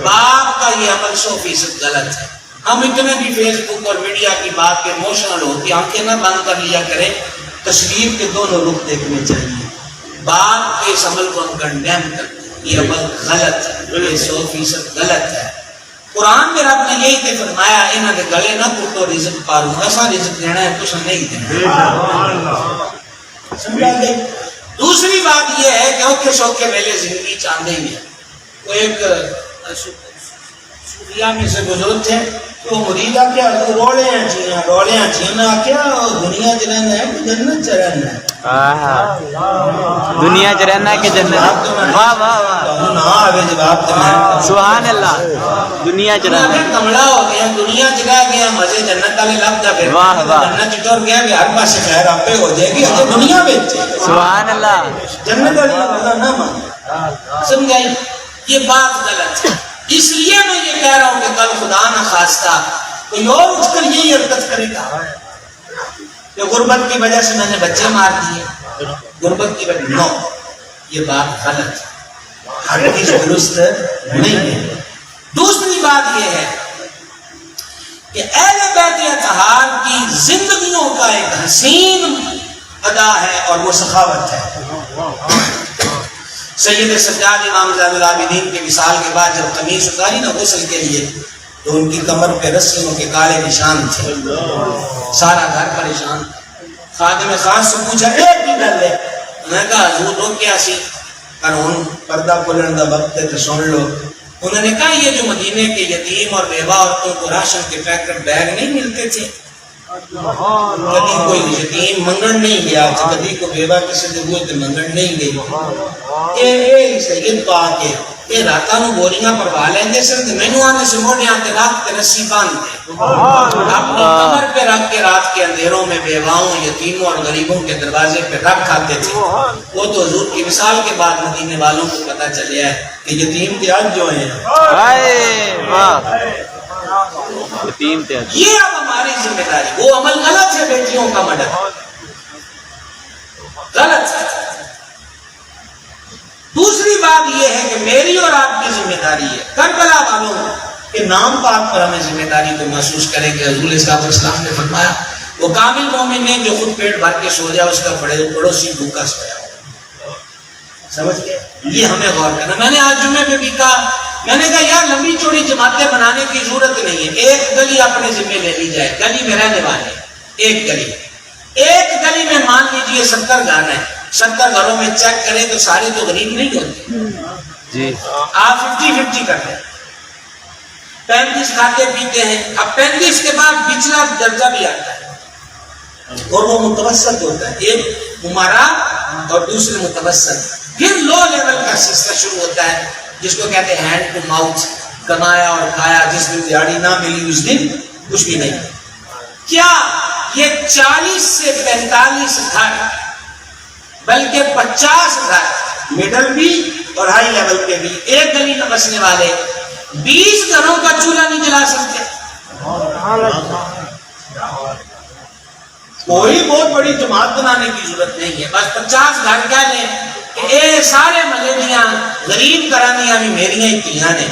باپ کا یہ عمل 100% غلط ہے۔ ہم اتنے بھی فیس بک اور میڈیا کی بات کے ایموشنل ہوتی آنکھیں نہ بند کر لیا کریں، تصویر کے دونوں رخ دیکھنے چاہیے۔ باپ کے اس عمل کو ہم کنڈیم کرتے ہیں، یہ عمل غلط ہے، یہ 100% غلط ہے۔ قرآن میں رب نے یہی تے فرمایا انہاں دے گلے نہ پٹو رزق پالو، ایسا رزق دینا ہے تو نہیں دینا۔ سمجھا گئی؟ دوسری بات یہ ہے کہ اوکھے سوکھے ویلے زندگی چاہتے ہی ہیں۔ وہ ایک صوفیہ میں سے بزرگ تھے، تو مرید آ کیا رولیاں چیاں میں آ کیا دنیا چ رہنا ہے کہ جنت چ رہنا ہے؟ دنیا چ رہنا کہ جنت؟ واہ واہ واہ، نہ آوے جواب تو میں سبحان اللہ، دنیا چ رہنا کملا ہو گیا، دنیا چ رہ گیا، مزے جنت والے لب جا پھر واہ واہ، جنت چ ٹر گیا بھی ہر پاسے خیر آپے ہو جائے گی، اجے دنیا وچ سبحان اللہ، جنت والی گلاں نہ مان۔ سمجھائی؟ یہ بات غلط ہے۔ اس لیے میں یہ کہہ رہا ہوں کہ کل خدا نہ خواستہ کوئی اور اٹھ کر یہی حرکت کرے گا کہ غربت کی وجہ سے میں نے بچے مار دیے، غربت کی وجہ، نو، یہ بات غلط ہے، ہرگز درست نہیں ہے۔ دوسری بات یہ ہے کہ اہل بیت اطہار کی زندگیوں کا ایک حسین ادا ہے اور وہ سخاوت ہے۔ سید سجاد امام زین العابدین کے وصال کے بعد جب قمیص اتاری نا غسل کے لیے تو ان کی کمر پہ رسیوں کے کالے نشان تھے، سارا گھر پریشان۔ خادم خاص سے پوچھا ایک ہی گل ہے، میں نے کہا حضور رو کیا سی پر ہن پردہ کھولن دا وقت ہے تو سن لو۔ انہوں نے کہا یہ جو مدینے کے یتیم اور بیوہ عورتوں کو راشن کے پیکٹ بیگ نہیں ملتے تھے، کبھی کوئی یتیم منگن نہیں گیا، کبھی کوئی بیوہ کسی دے ہوئے تو منگن نہیں گئی، اے سید پا کے یہ راتاں نو بوریاں پروا لیندے سن تے مینوں آنے سے موڑیاں تے رات تے رسی باندھتے، اپنی کمر پہ رکھ کے رات کے اندھیروں میں بیواؤں، یتیموں اور غریبوں کے دروازے پہ رکھ کھاتے تھے۔ وہ تو حضور کی مثال کے بعد مدینے والوں کو پتہ چلیا ہے کہ یتیم تے آج جو ہیں، یتیم تے یہ اب ہماری ذمہ داری۔ وہ عمل غلط ہے، بیٹیوں کا مرڈر غلط ہے۔ دوسری بات یہ ہے کہ میری اور آپ کی ذمہ داری ہے، کربلا والوں کے نام پاک پر ہمیں ذمہ داری کو محسوس کریں کہ حضور صلی اللہ علیہ وسلم نے فرمایا وہ کامل مومن ہے جو خود پیٹ بھر کے سو جائے اس کا پڑوسی بھوکا سویا ہو۔ سمجھ گئے؟ یہ ہمیں غور کرنا۔ میں نے آج جمعے میں بھی کہا، میں نے کہا یار لمبی چوڑی جماعتیں بنانے کی ضرورت نہیں ہے، ایک گلی اپنے ذمہ لے لی جائے، گلی میں رہنے والے ایک گلی میں مان لیجیے 70 گھر ہیں، 70 گھروں میں چیک کریں تو سارے تو غریب نہیں ہوتے جی، آپ 50-50 کر لیں، 35 کھاتے پیتے ہیں، اب 35 کے بعد پچھلا درجہ بھی آتا ہے اور وہ متوسط ہوتا ہے، ایک عمرہ اور دوسرے متوسط، پھر لو لیول کا سلسلہ شروع ہوتا ہے جس کو کہتے ہیں ہینڈ ٹو ماؤتھ، کمایا اور کھایا، جس دن دیہڑی نہ ملی اس دن کچھ بھی نہیں۔ کیا یہ 40 سے 45 گھر بلکہ 50 گھر مڈل بھی اور ہائی لیول کے بھی ایک گلی میں بسنے والے 20 گھروں کا چولہا نہیں جلا سکتے؟ کوئی بہت بڑی جماعت بنانے کی ضرورت نہیں ہے، بس 50 گھر کہہ لیں کہ اے سارے ملے دیاں غریب کرانیاں بھی میریاں ہی تیاں نے،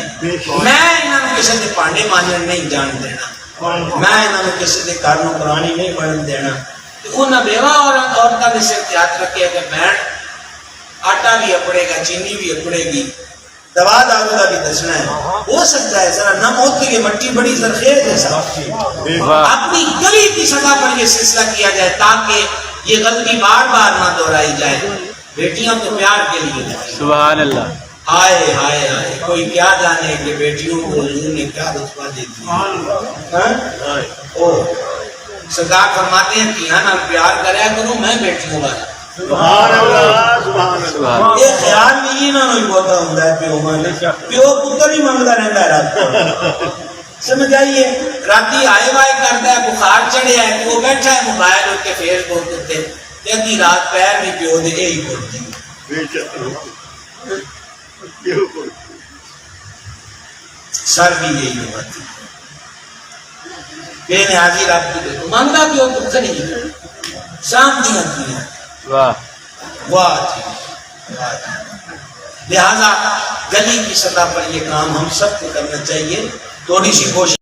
میں انہوں کسی دے پانڈے مانجن نہیں جان دینا، میں انہوں کسی دے کارنوں پرانی نہیں بڑھن دینا۔ انہاں بیوہ اور عورتوں نے سے احتیاط رکھے کہ بہن آٹا بھی اپڑے گا، چینی بھی اپڑے گی، دوا دارو کا بھی دسنا ہے، ہو سکتا ہے ذرا نہ موت کے لیے مٹی بڑی زرخیز ہے صاحب، اپنی گلی کی سطح پر یہ سلسلہ کیا جائے تاکہ یہ غلطی بار بار نہ دہرائی جائے۔ بیٹیاں تو پیار کے لیے، سبحان اللہ، ہائے ہائے ہائے، کوئی کیا جانے کہ بیٹیوں کو حضور نے کیا رتبہ دے دیا۔ سرکار فرماتے ہیں کہ یہاں پیار کریا کروں میں بیٹیوں والا، سبحان اللہ، سبحان اللہ۔ یہ خیال نہیں انہوں نے بہتا ہوتا ہے پیو مانے، پیو پتر ہی منگتا رہتا ہے رات کو، سمجھ آئیے؟ راتی آئے وائے کرتا ہے، بخار چڑھے ہے، وہ بیٹھا ہے موبائل ہو کے فیس بک کرتے، ادھی رات پیر بھی پیو دے یہی کرتی سر بھی یہی ہوتی بے نیازی رب کی دیکھو مانگتا پیو تو کھڑی شام دیا کیا واہ واہ لہذا گلی کی سطح پر یہ کام ہم سب کو کرنا چاہیے، تھوڑی سی کوشش